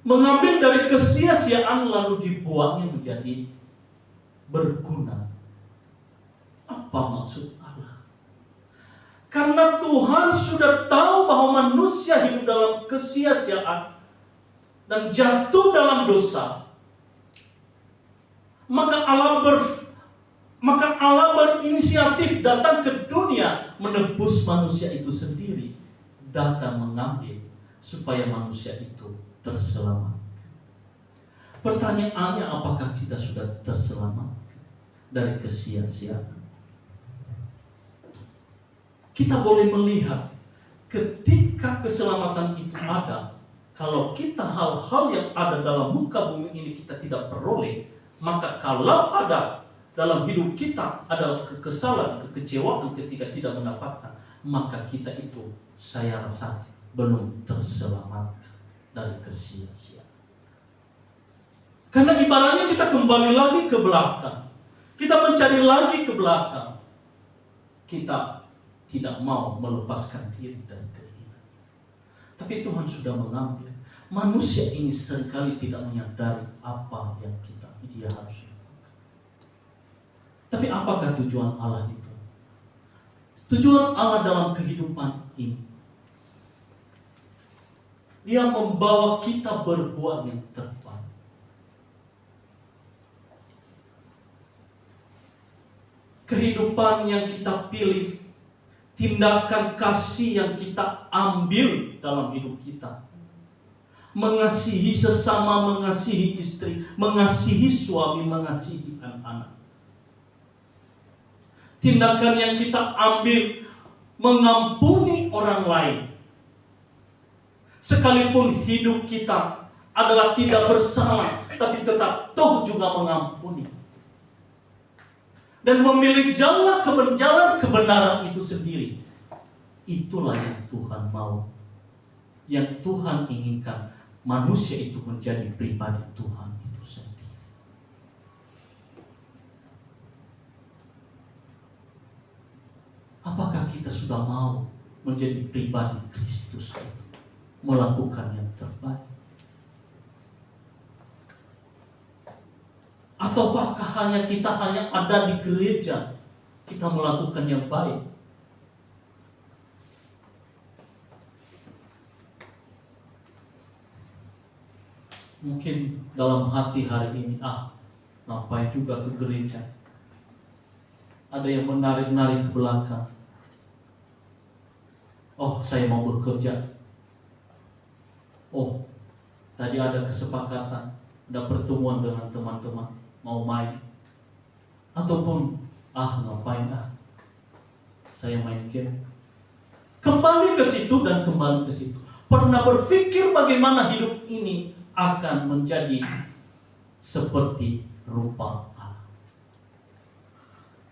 Mengambil dari kesia-siaan lalu dibuangnya menjadi berguna. Apa maksud Allah? Karena Tuhan sudah tahu bahwa manusia hidup dalam kesia-siaan dan jatuh dalam dosa. Maka Allah berinisiatif datang ke dunia menebus manusia itu sendiri. Datang mengambil supaya manusia itu terselamatkan. Pertanyaannya, apakah kita sudah terselamatkan dari kesia-siaan? Kita boleh melihat ketika keselamatan itu ada, kalau kita hal-hal yang ada dalam muka bumi ini kita tidak peroleh, maka kalau ada dalam hidup kita adalah kekesalan, kekecewaan ketika tidak mendapatkan, maka kita itu, saya rasa, belum terselamatkan dari kesia-siaan. Karena ibaratnya kita kembali lagi ke belakang, kita mencari lagi ke belakang, kita tidak mau melepaskan diri dari keinginan. Tapi Tuhan sudah mengambil. Manusia ini seringkali tidak menyadari apa yang dia harus lakukan. Tapi apakah tujuan Allah itu? Tujuan Allah dalam kehidupan ini, Dia membawa kita berbuat yang terbaik. Kehidupan yang kita pilih, tindakan kasih yang kita ambil dalam hidup kita, mengasihi sesama, mengasihi istri, mengasihi suami, mengasihi anak-anak. Tindakan yang kita ambil mengampuni orang lain. Sekalipun hidup kita adalah tidak bersalah, tapi tetap toh juga mengampuni. Dan memilih jalan kebenaran itu sendiri. Itulah yang Tuhan mau. Yang Tuhan inginkan, manusia itu menjadi pribadi Tuhan itu sendiri. Apakah kita sudah mau menjadi pribadi Kristus itu, melakukan yang terbaik? Ataukah kita hanya ada di gereja, kita melakukan yang baik? Mungkin dalam hati hari ini, ngapain juga ke gereja? Ada yang menarik-narik ke belakang. Oh, saya mau bekerja. Oh, tadi ada kesepakatan, ada pertemuan dengan teman-teman, mau main. Ataupun, ngapain saya main game. Kembali ke situ dan kembali ke situ. Pernah berpikir bagaimana hidup ini akan menjadi seperti rupa Allah.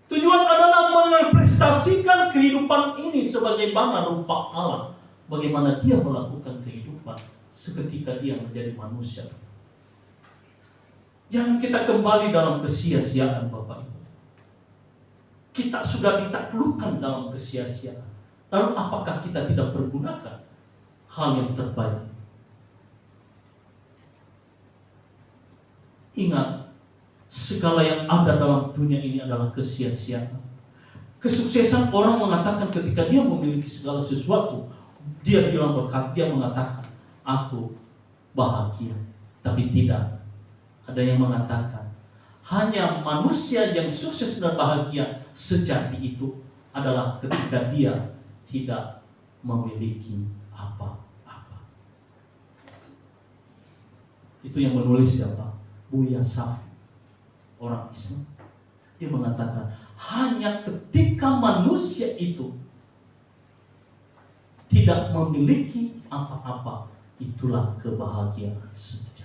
Tujuan adalah merepresentasikan kehidupan ini sebagaimana rupa Allah. Bagaimana dia melakukan kehidupan seketika dia menjadi manusia. Jangan kita kembali dalam kesia-siaan, Bapak Ibu. Kita sudah ditaklukkan dalam kesia-siaan. Lalu apakah kita tidak pergunakan hal yang terbaik? Ingat, segala yang ada dalam dunia ini adalah kesia-siaan. Kesuksesan orang mengatakan ketika dia memiliki segala sesuatu, dia bilang berkat, dia mengatakan, aku bahagia. Tapi tidak. Ada yang mengatakan, hanya manusia yang sukses dan bahagia sejati itu adalah ketika dia tidak memiliki apa-apa. Itu yang menulis siapa? Buya Safi, orang Islam. Dia mengatakan, hanya ketika manusia itu tidak memiliki apa-apa, itulah kebahagiaan sejati.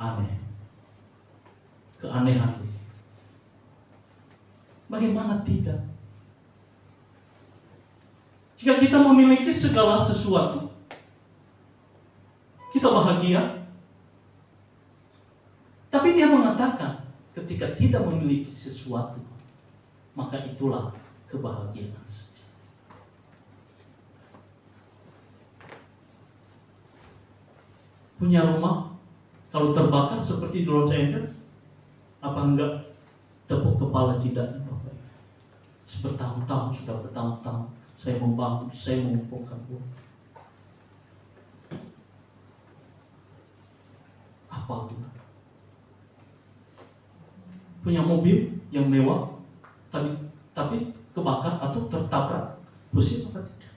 Aneh. Keanehan. Bagaimana tidak? Jika kita memiliki segala sesuatu, kita bahagia. Tapi dia mengatakan, ketika tidak memiliki sesuatu, maka itulah kebahagiaan sejati. Punya rumah, kalau terbakar seperti di Los Angeles, apa enggak tepuk kepala jidatnya, Bapak? Bertahun-tahun, sudah bertahun-tahun saya membangun, saya mengumpulkan uang. Apa guna? Punya mobil yang mewah, tapi kebakar atau tertabrak, pusing apa tidak?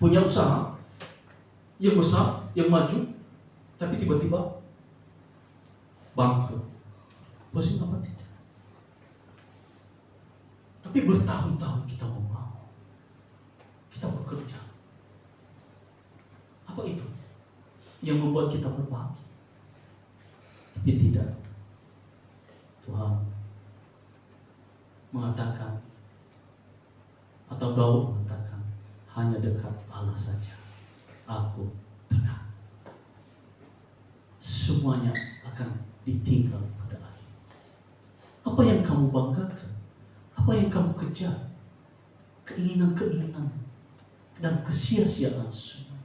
Punya usaha yang besar, yang maju, tapi tiba-tiba bangkrut, pusing apa tidak? Tapi bertahun-tahun kita membangun, kita bekerja. Apa itu yang membuat kita berbahagia? Tapi tidak. Tuhan mengatakan, atau Daud mengatakan, hanya dekat Allah saja aku tenang. Semuanya akan ditinggal pada akhir. Apa yang kamu banggakan? Apa yang kamu kejar? Keinginan-keinginan dan kesia-siaan semua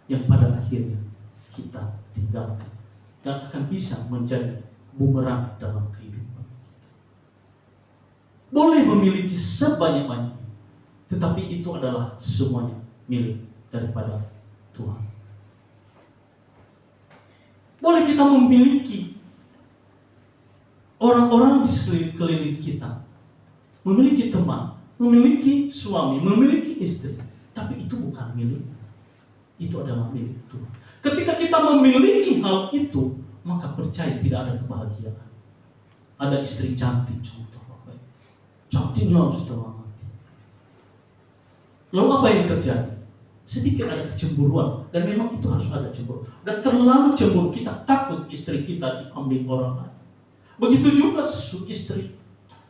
yang pada akhirnya kita tinggalkan dan akan bisa menjadi bumerang dalam kehidupan kita. Boleh memiliki sebanyak-banyaknya, tetapi itu adalah semuanya milik daripada Tuhan. Boleh kita memiliki orang-orang di sekeliling kita, memiliki teman, memiliki suami, memiliki istri, tapi itu bukan milik. Itu adalah milik Tuhan. Ketika kita memiliki hal itu, maka percaya tidak ada kebahagiaan. Ada istri cantik, contoh, cantiknya setengah mati. Lalu apa yang terjadi? Sedikit ada kecemburuan, dan memang itu harus ada cemburu. Dan terlalu cemburu, kita takut istri kita diambil orang lain. Begitu juga istri,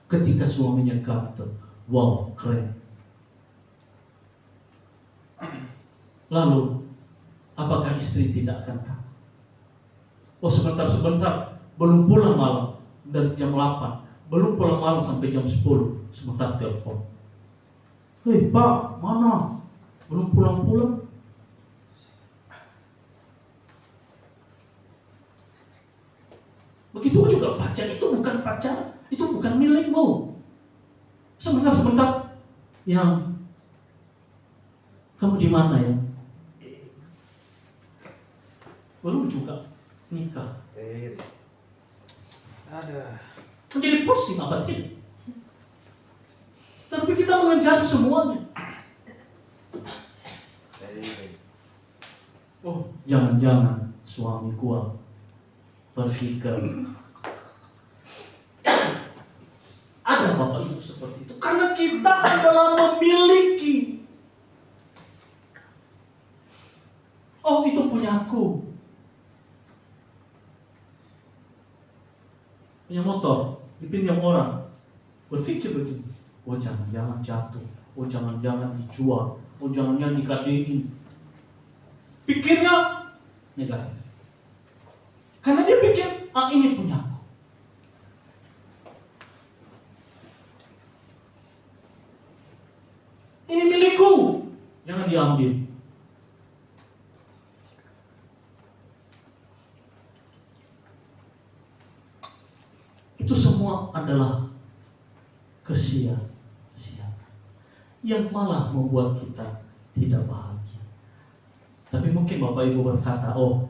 ketika suaminya ganteng, wow, keren. Lalu apakah istri tidak akan takut? Oh, sebentar, belum pulang malam dari jam 8, Belum pulang malam sampai jam 10, sebentar telepon. Hei Pak, mana? Belum pulang-pulang? Begitu juga pacar, itu bukan pacar, itu bukan milikmu. Sebentar, yang kamu di mana ya? Belum juga nikah. Menjadi pusing apa tidak? Tapi kita mengejar semuanya. Oh, jangan-jangan suami gua pergi ke ada bapak ibu seperti itu karena kita adalah memiliki. Oh, itu punyaku. Punya motor dipinjam orang, berpikir begini, oh jangan-jangan jatuh, oh jangan-jangan dijual, oh jangan-jangan dikadein. Pikirnya negatif. Karena dia pikir, ini punyaku. Ini milikku, jangan diambil. Itu semua adalah kesia-siaan yang malah membuat kita tidak bahagia. Tapi mungkin Bapak Ibu berkata, oh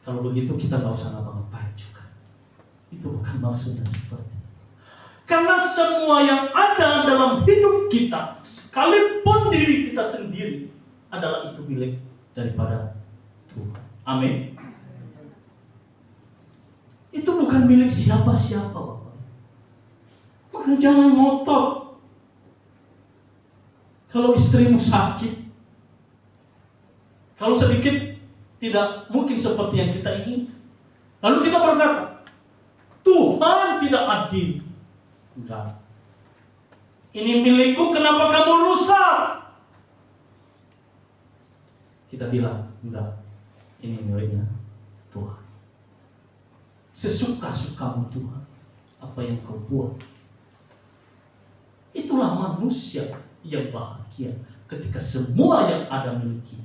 kalau begitu kita gak usah ngapa-ngapain juga. Itu bukan maksudnya seperti itu. Karena semua yang ada dalam hidup kita, sekalipun diri kita sendiri, adalah itu milik daripada Tuhan. Amin. Itu bukan milik siapa-siapa, Bapak. Maka jangan ngotot. Kalau istrimu sakit, kalau sedikit tidak mungkin seperti yang kita inginkan, lalu kita berkata, Tuhan tidak adil. Enggak. Ini milikku, kenapa kamu rusak? Kita bilang, enggak. Ini miliknya Tuhan. Sesuka-sukamu Tuhan, apa yang kau buat. Itulah manusia yang bahagia ketika semua yang ada miliki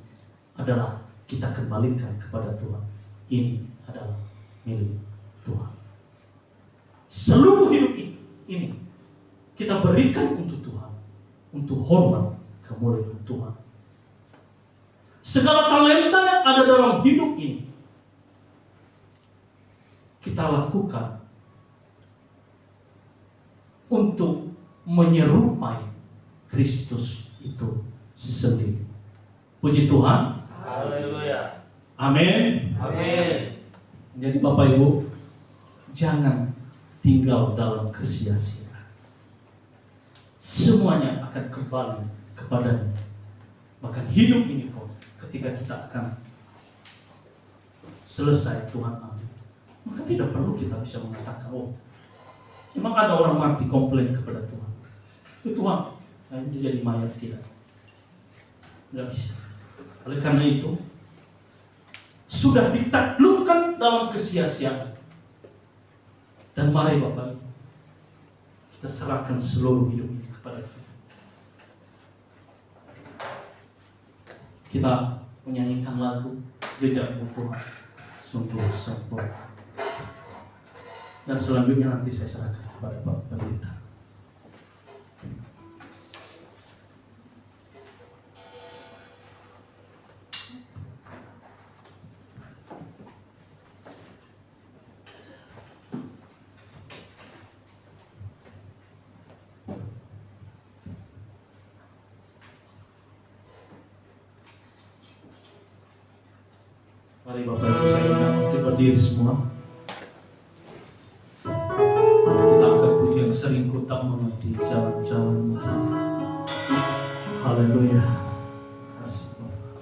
adalah kita kembalikan kepada Tuhan. Ini adalah milik Tuhan. Seluruh hidup ini kita berikan untuk Tuhan, untuk hormat kemuliaan Tuhan. Segala talenta yang ada dalam hidup ini kita lakukan untuk menyerupai Kristus itu sendiri. Puji Tuhan. Haleluya. Amin. Amin. Jadi Bapak Ibu, jangan tinggal dalam kesia-siaan. Semuanya akan kembali kepadanya. Bahkan hidup ini pun, ketika kita akan selesai Tuhan ambil, maka tidak perlu kita bisa mengatakan, oh, memang ada orang mati komplain kepada Tuhan. Tuhan, ini jadi mayat, tidak. Tidak bisa. Oleh karena itu, sudah ditaklukkan dalam kesia-siaan. Dan mari Bapak Ibu, kita serahkan seluruh hidup ini kepada Tuhan. Kita menyanyikan lagu Jejakmu Tuhan sungguh sempurna. Dan selanjutnya nanti saya serahkan kepada Pak Pendeta. Mari Bapak Ibu saya undang kita berdiri semua. Kita angkat pujian sering ku tak mengerti jalan-jalan. Haleluya. Kasih Bapak.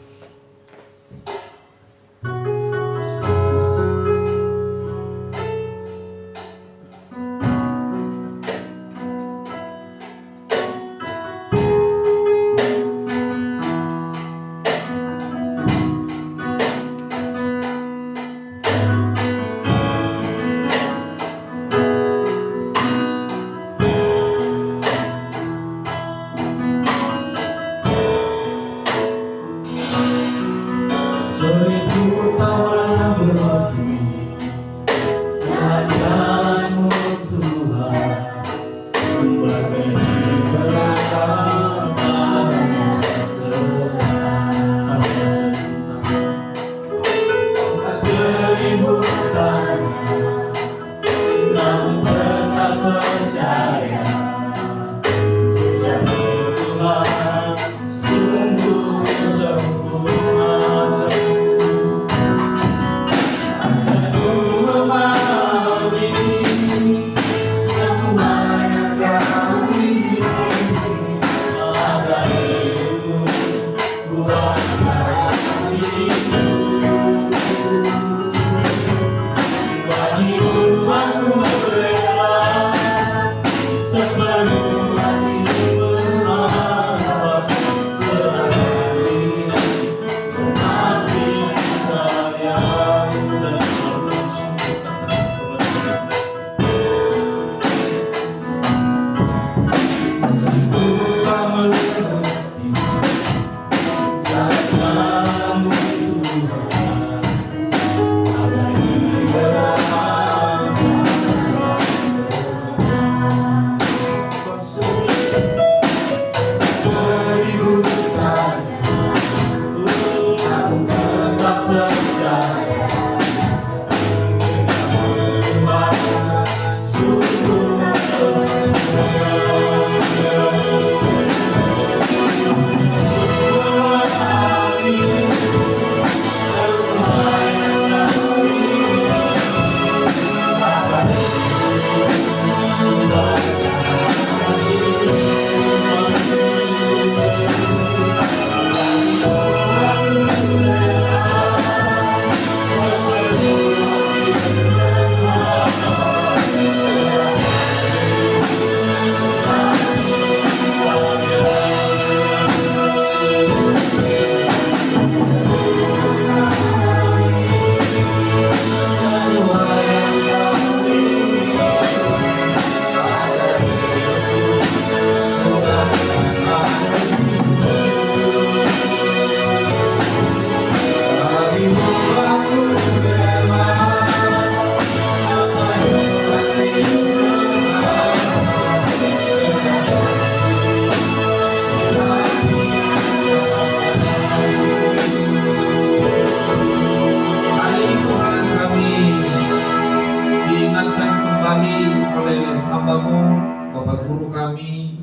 kami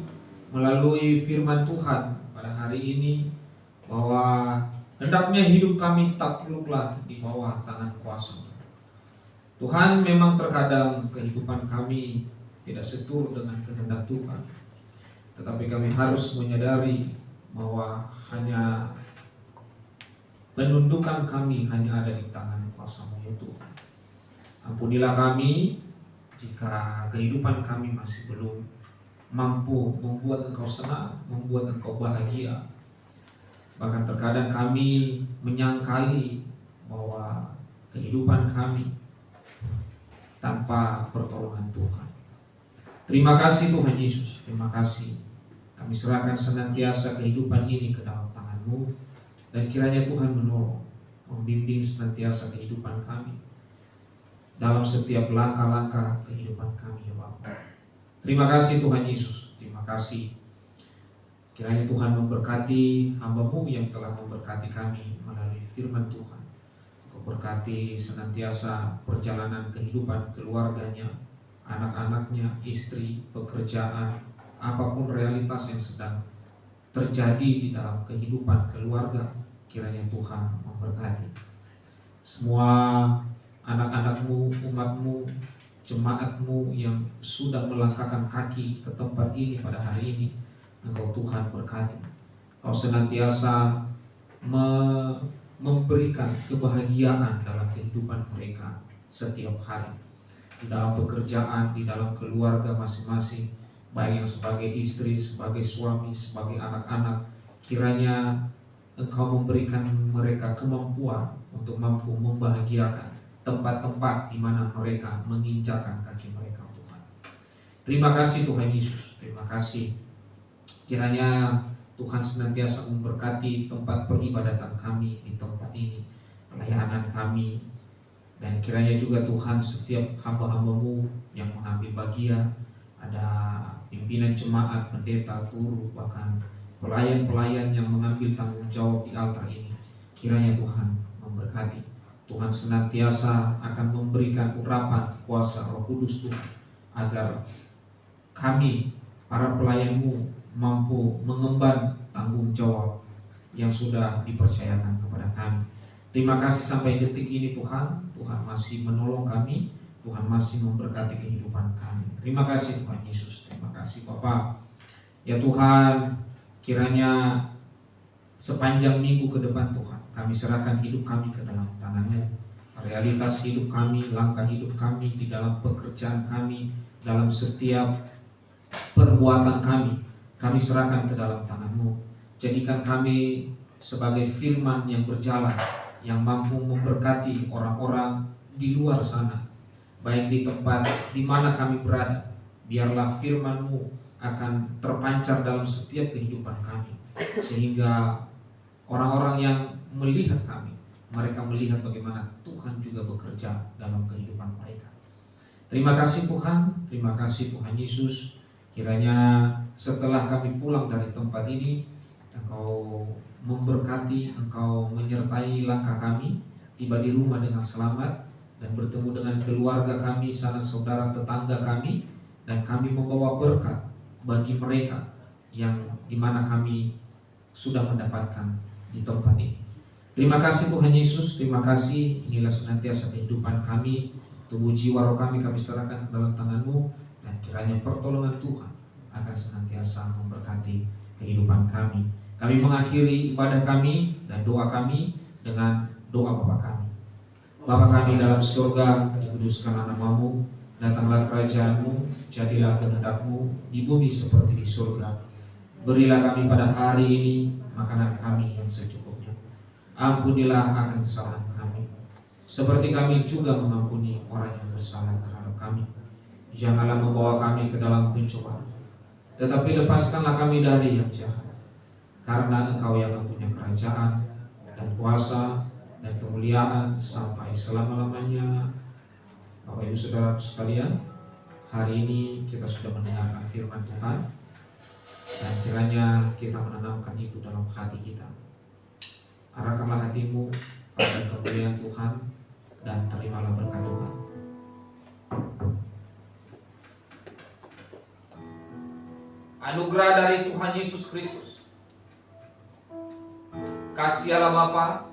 melalui firman Tuhan pada hari ini bahwa hendaknya hidup kami takluklah di bawah tangan kuasa. Tuhan, memang terkadang kehidupan kami tidak seturut dengan kehendak Tuhan, tetapi kami harus menyadari bahwa hanya penundukan kami hanya ada di tangan kuasa-Mu ya Tuhan. Ampunilah kami jika kehidupan kami masih belum mampu membuat Engkau senang, membuat Engkau bahagia. Bahkan terkadang kami menyangkali bahwa kehidupan kami tanpa pertolongan Tuhan. Terima kasih Tuhan Yesus, terima kasih. Kami serahkan senantiasa kehidupan ini ke dalam tangan-Mu, dan kiranya Tuhan menolong, membimbing senantiasa kehidupan kami dalam setiap langkah-langkah kehidupan kami ya Bapa. Terima kasih Tuhan Yesus, terima kasih. Kiranya Tuhan memberkati hamba-Mu yang telah memberkati kami melalui firman Tuhan. Kau berkati senantiasa perjalanan kehidupan keluarganya, anak-anaknya, istri, pekerjaan, apapun realitas yang sedang terjadi di dalam kehidupan keluarga. Kiranya Tuhan memberkati semua anak-anak-Mu, umat-Mu, jemaat-Mu yang sudah melangkahkan kaki ke tempat ini pada hari ini. Engkau Tuhan berkati, Kau senantiasa memberikan kebahagiaan dalam kehidupan mereka setiap hari, di dalam pekerjaan, di dalam keluarga masing-masing, baik yang sebagai istri, sebagai suami, sebagai anak-anak. Kiranya Engkau memberikan mereka kemampuan untuk mampu membahagiakan tempat-tempat di mana mereka menginjakkan kaki mereka Tuhan. Terima kasih Tuhan Yesus, terima kasih. Kiranya Tuhan senantiasa memberkati tempat peribadatan kami di tempat ini, pelayanan kami, dan kiranya juga Tuhan setiap hamba-hamba-Mu yang mengambil bagian, ada pimpinan jemaat, pendeta, guru, bahkan pelayan-pelayan yang mengambil tanggung jawab di altar ini. Kiranya Tuhan memberkati. Tuhan senantiasa akan memberikan urapan kuasa Roh Kudus Tuhan, agar kami, para pelayan-Mu, mampu mengemban tanggung jawab yang sudah dipercayakan kepada kami. Terima kasih sampai detik ini Tuhan. Tuhan masih menolong kami, Tuhan masih memberkati kehidupan kami. Terima kasih Tuhan Yesus, terima kasih Bapa. Ya Tuhan, kiranya sepanjang minggu ke depan Tuhan, kami serahkan hidup kami ke dalam tangan-Mu. Realitas hidup kami, langkah hidup kami, di dalam pekerjaan kami, dalam setiap perbuatan kami serahkan ke dalam tangan-Mu. Jadikan kami sebagai firman yang berjalan, yang mampu memberkati orang-orang di luar sana, baik di tempat di mana kami berada. Biarlah firman-Mu akan terpancar dalam setiap kehidupan kami, sehingga orang-orang yang melihat kami, mereka melihat bagaimana Tuhan juga bekerja dalam kehidupan mereka. Terima kasih Tuhan, terima kasih Tuhan Yesus. Kiranya setelah kami pulang dari tempat ini, Engkau memberkati, Engkau menyertai langkah kami, tiba di rumah dengan selamat, dan bertemu dengan keluarga kami, sanak saudara, tetangga kami, dan kami membawa berkat bagi mereka yang dimana kami sudah mendapatkan di tempat ini. Terima kasih Tuhan Yesus, terima kasih. Inilah senantiasa kehidupan kami, tubuh jiwa roh kami serahkan ke dalam tangan-Mu. Dan kiranya pertolongan Tuhan akan senantiasa memberkati kehidupan kami. Kami mengakhiri ibadah kami dan doa kami dengan doa Bapa kami. Bapa kami dalam surga, dikuduskanlah nama-Mu, datanglah kerajaan-Mu, jadilah kehendak-Mu di bumi seperti di surga. Berilah kami pada hari ini makanan kami yang secukupnya. Ampunilah akan kesalahan kami, seperti kami juga mengampuni orang yang bersalah terhadap kami. Janganlah membawa kami ke dalam pencobaan, tetapi lepaskanlah kami dari yang jahat. Karena Engkau yang mempunyai kerajaan dan kuasa dan kemuliaan sampai selama-lamanya. Bapak Ibu Saudara sekalian, hari ini kita sudah mendengarkan firman Tuhan, dan kiranya kita menanamkan itu dalam hati kita. Arahkanlah hatimu pada kemuliaan Tuhan, dan terimalah berkat Tuhan. anugerah dari Tuhan Yesus Kristus, kasih Allah Bapa,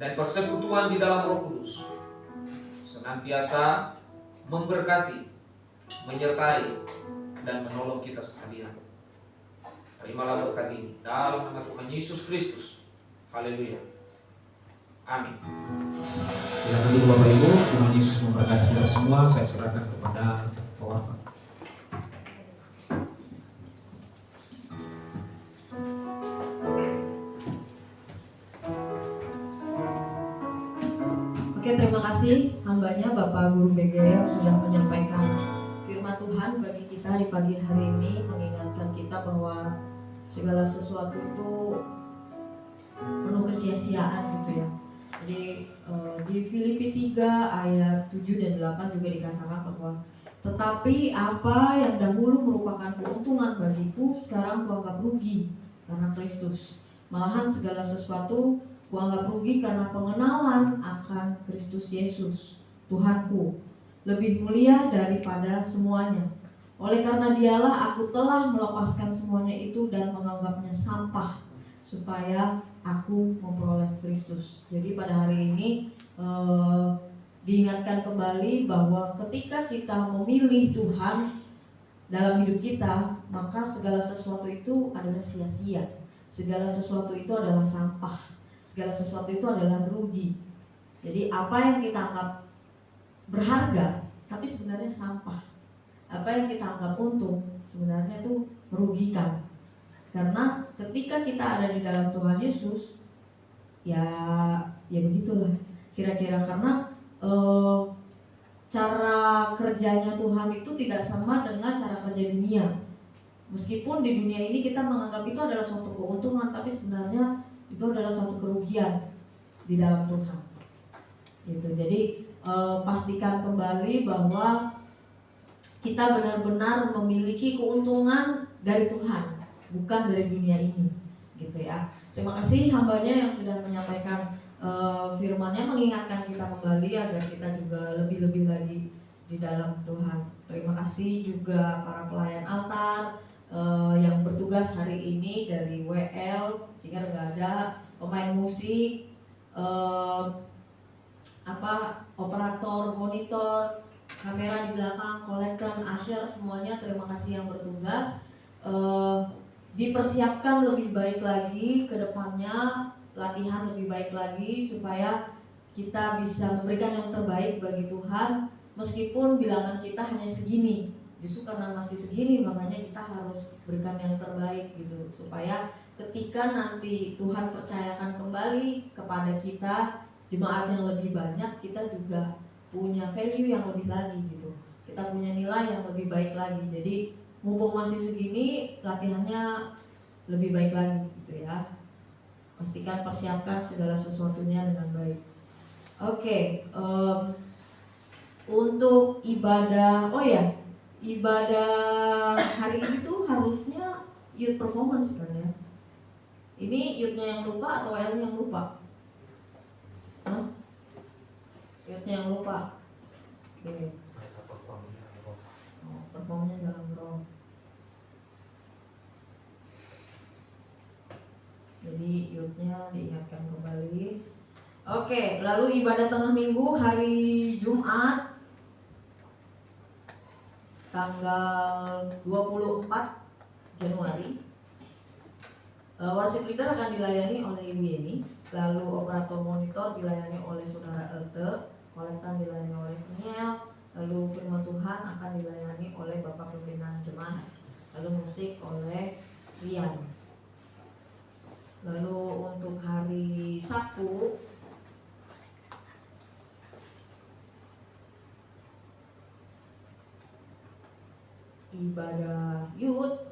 dan persekutuan di dalam Roh Kudus senantiasa memberkati, menyertai, dan menolong kita sekalian. Terimalah berkat ini dalam nama Tuhan Yesus Kristus. Haleluya. Amin. Silakan dulu Bapak Ibu, Tuhan Yesus memberkati kita semua. Saya serahkan kepada pewarta. Oke, terima kasih hambanya Bapak Guru BG yang sudah menyampaikan firman Tuhan bagi kita di pagi hari ini, mengingatkan kita bahwa segala sesuatu itu penuh kesia-siaan gitu ya. Jadi di Filipi 3 ayat 7 dan 8 juga dikatakan bahwa tetapi apa yang dahulu merupakan keuntungan bagiku sekarang kuanggap rugi karena Kristus. Malahan segala sesuatu kuanggap rugi karena pengenalan akan Kristus Yesus, Tuhanku, lebih mulia daripada semuanya. Oleh karena dialah aku telah melepaskan semuanya itu dan menganggapnya sampah, supaya aku memperoleh Kristus. Jadi pada hari ini diingatkan kembali bahwa ketika kita memilih Tuhan dalam hidup kita, maka segala sesuatu itu adalah sia-sia. Segala sesuatu itu adalah sampah. Segala sesuatu itu adalah rugi. Jadi apa yang kita anggap berharga, tapi sebenarnya sampah. Apa yang kita anggap untung, sebenarnya itu merugikan. Karena ketika kita ada di dalam Tuhan Yesus, ya begitulah kira-kira. Karena cara kerjanya Tuhan itu tidak sama dengan cara kerja dunia. Meskipun di dunia ini kita menganggap itu adalah suatu keuntungan, tapi sebenarnya itu adalah suatu kerugian di dalam Tuhan. Gitu. Jadi pastikan kembali bahwa kita benar-benar memiliki keuntungan dari Tuhan, bukan dari dunia ini, gitu ya. Terima kasih hambanya yang sudah menyampaikan firman-Nya, mengingatkan kita kembali agar kita juga lebih-lebih lagi di dalam Tuhan. Terima kasih juga para pelayan altar yang bertugas hari ini dari WL, sehingga nggak ada pemain musik, operator monitor, kamera di belakang, kolektor, usher, semuanya terima kasih yang bertugas. Dipersiapkan lebih baik lagi ke depannya, latihan lebih baik lagi supaya kita bisa memberikan yang terbaik bagi Tuhan. Meskipun bilangan kita hanya segini, justru karena masih segini makanya kita harus berikan yang terbaik gitu, supaya ketika nanti Tuhan percayakan kembali kepada kita jemaat yang lebih banyak, kita juga punya value yang lebih lagi gitu, kita punya nilai yang lebih baik lagi. Jadi mumpung masih segini, latihannya lebih baik lagi gitu ya. Pastikan persiapkan segala sesuatunya dengan baik. Oke, untuk ibadah, ibadah hari ini tuh harusnya youth performance kan ya. Ini youth-nya yang lupa atau WL yang lupa? Youth-nya yang lupa. Oke. Performnya dalam roh. Jadi youth-nya diingatkan kembali. Oke, lalu ibadah tengah minggu hari Jumat tanggal 24 Januari. Worship leader akan dilayani oleh Ibu Yeni, lalu operator monitor dilayani oleh Saudara Elte, kolektan dilayani oleh Niel, lalu firman Tuhan akan dilayani oleh Bapak Pimpinan Jemaat, lalu musik oleh Rian. Lalu untuk hari Sabtu ibadah youth.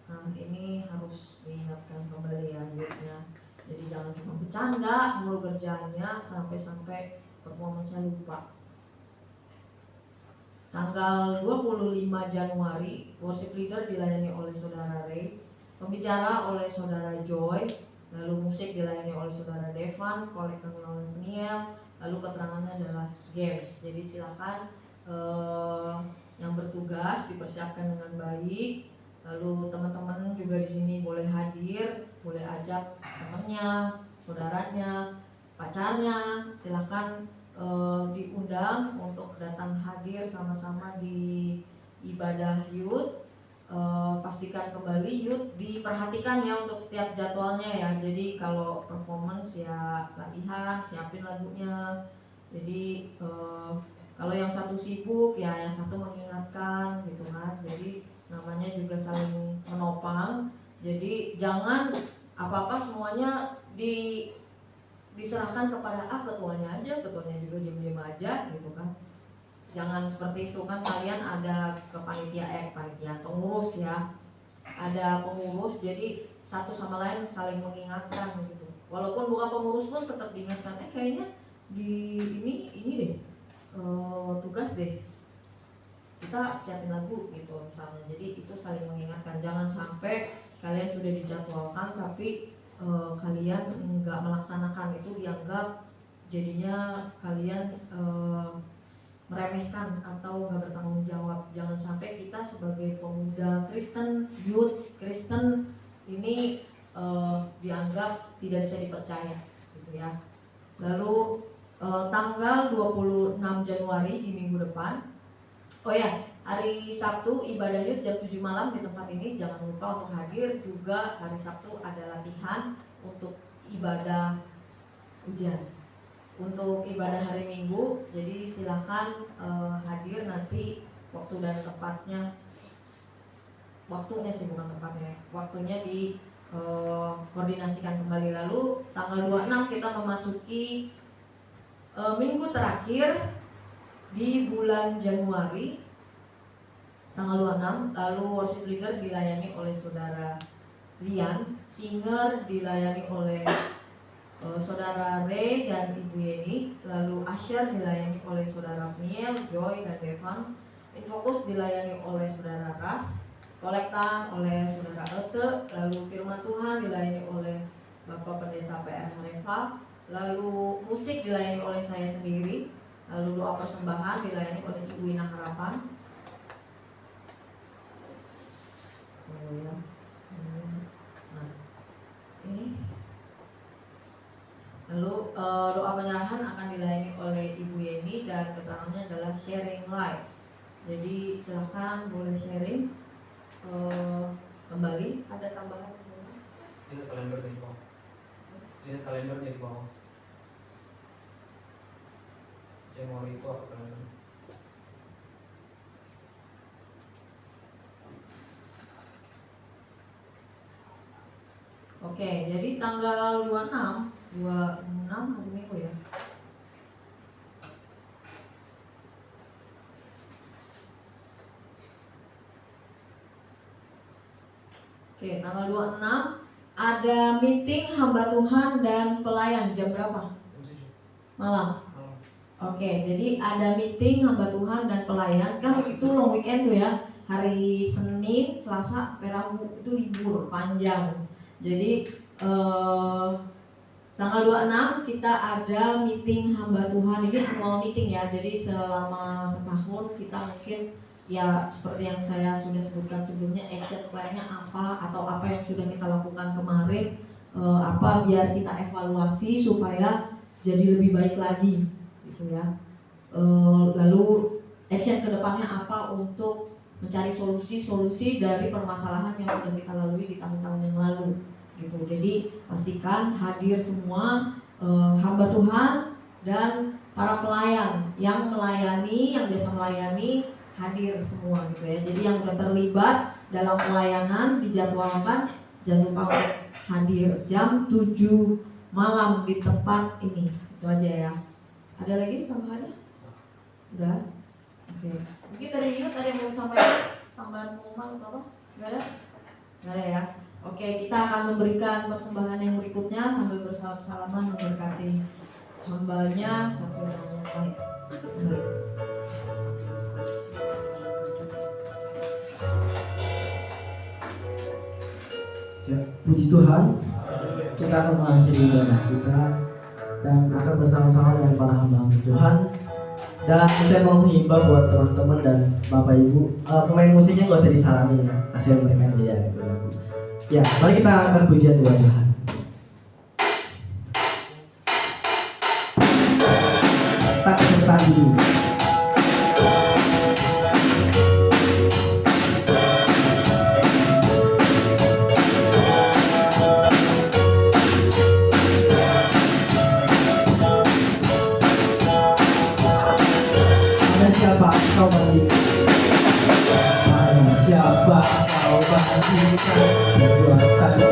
Nah ini harus diingatkan kembali ya youth-nya. Jadi jangan cuma bercanda mulu kerjanya sampai performanya lupa. Tanggal 25 Januari worship leader dilayani oleh Saudara Ray, pembicara oleh Saudara Joy, lalu musik dilayani oleh Saudara Devan, kolektor oleh Niel, lalu keterangannya adalah games. Jadi silakan yang bertugas dipersiapkan dengan baik, Lalu teman-teman juga di sini boleh hadir, boleh ajak temannya, saudaranya, pacarnya, silakan diundang untuk datang hadir sama-sama di ibadah youth. Pastikan kembali youth diperhatikan ya untuk setiap jadwalnya ya. Jadi kalau performance ya latihan, siapin lagunya. Jadi kalau yang satu sibuk ya yang satu mengingatkan gitu kan. Jadi namanya juga saling menopang. Jadi jangan apa-apa semuanya diserahkan kepada ketuanya aja, ketuanya juga diam-diam aja gitu kan. Jangan seperti itu kan, kalian ada panitia pengurus ya, ada pengurus, jadi satu sama lain saling mengingatkan gitu. Walaupun bukan pengurus pun tetap diingatkan, kayaknya di ini deh tugas deh, kita siapin lagu gitu misalnya. Jadi itu saling mengingatkan, jangan sampai kalian sudah dijadwalkan tapi kalian nggak melaksanakan, itu dianggap jadinya kalian meremehkan atau nggak bertanggung jawab. Jangan sampai kita sebagai pemuda Kristen, youth Kristen ini dianggap tidak bisa dipercaya gitu ya. Lalu tanggal 26 Januari di minggu depan, oh ya, hari Sabtu ibadah youth jam 7 malam di tempat ini, jangan lupa untuk hadir. Juga hari Sabtu ada latihan untuk ibadah ujian. Untuk ibadah hari Minggu, jadi silakan hadir nanti waktu dan tempatnya. Waktunya sih bukan tempatnya, waktunya di koordinasikan kembali. Lalu tanggal 26 kita memasuki minggu terakhir di bulan Januari, tanggal 26. Lalu worship leader dilayani oleh saudara Rian, singer dilayani oleh saudara Ray dan Ibu Yeni. Lalu Asher dilayani oleh saudara Niel, Joy dan Devan. Infokus dilayani oleh saudara Ras, kolektan oleh saudara Ete. Lalu firman Tuhan dilayani oleh Bapak Pendeta PR Harefa. Lalu musik dilayani oleh saya sendiri. Lalu doa persembahan dilayani oleh Ibu Ina Harapan. Oh ya. Nah, ini. Lalu doa penyerahan akan dilayani oleh Ibu Yeni dan keterangannya adalah sharing live. Jadi silakan boleh sharing kembali. Ada tambahan? Lihat kalendernya di bawah. Lihat kalendernya di bawah. Januari itu apa kalendernya? Oke, jadi tanggal 26 hari Minggu ya. Oke, tanggal 26 ada meeting hamba Tuhan dan pelayan jam berapa? Malam. Oke, jadi ada meeting hamba Tuhan dan pelayan. Kan itu long weekend tuh ya. Hari Senin, Selasa, Rabu itu libur panjang. Jadi tanggal 26 kita ada meeting hamba Tuhan. Ini annual meeting ya. Jadi selama setahun kita mungkin ya seperti yang saya sudah sebutkan sebelumnya, action plan-nya apa atau apa yang sudah kita lakukan kemarin, apa biar kita evaluasi supaya jadi lebih baik lagi gitu ya. Lalu action kedepannya apa untuk mencari solusi dari permasalahan yang sudah kita lalui di tahun-tahun yang lalu gitu. Jadi pastikan hadir semua hamba Tuhan dan para pelayan yang melayani, yang biasa melayani, hadir semua gitu ya. Jadi yang sudah terlibat dalam pelayanan dijadwalkan jangan lupa untuk hadir jam 7 malam di tempat ini. Itu aja ya. Ada lagi tambahannya? Udah? Oke. Mungkin dari Yud ada yang mau sampaikan tambahan pengumuman atau apa? Gak ada? Gak ada ya? Oke, kita akan memberikan persembahan yang berikutnya sambil bersalam-salaman memberkati hambanya satu yang baik. Ya, puji Tuhan, kita akan mengakhiri ibadah kita dan akan bersama-sama dengan para hamba Tuhan Dan saya mau menghimbau buat teman-teman dan bapak ibu, pemain musiknya nggak usah disalami ya, kasih mereka yang dia gitu. Ya, mari kita akan pujian buat Tuhan. Tak bertahan dulu. Ada siapa kau bandingkan? Ada siapa kau bandingkan? Perbuatan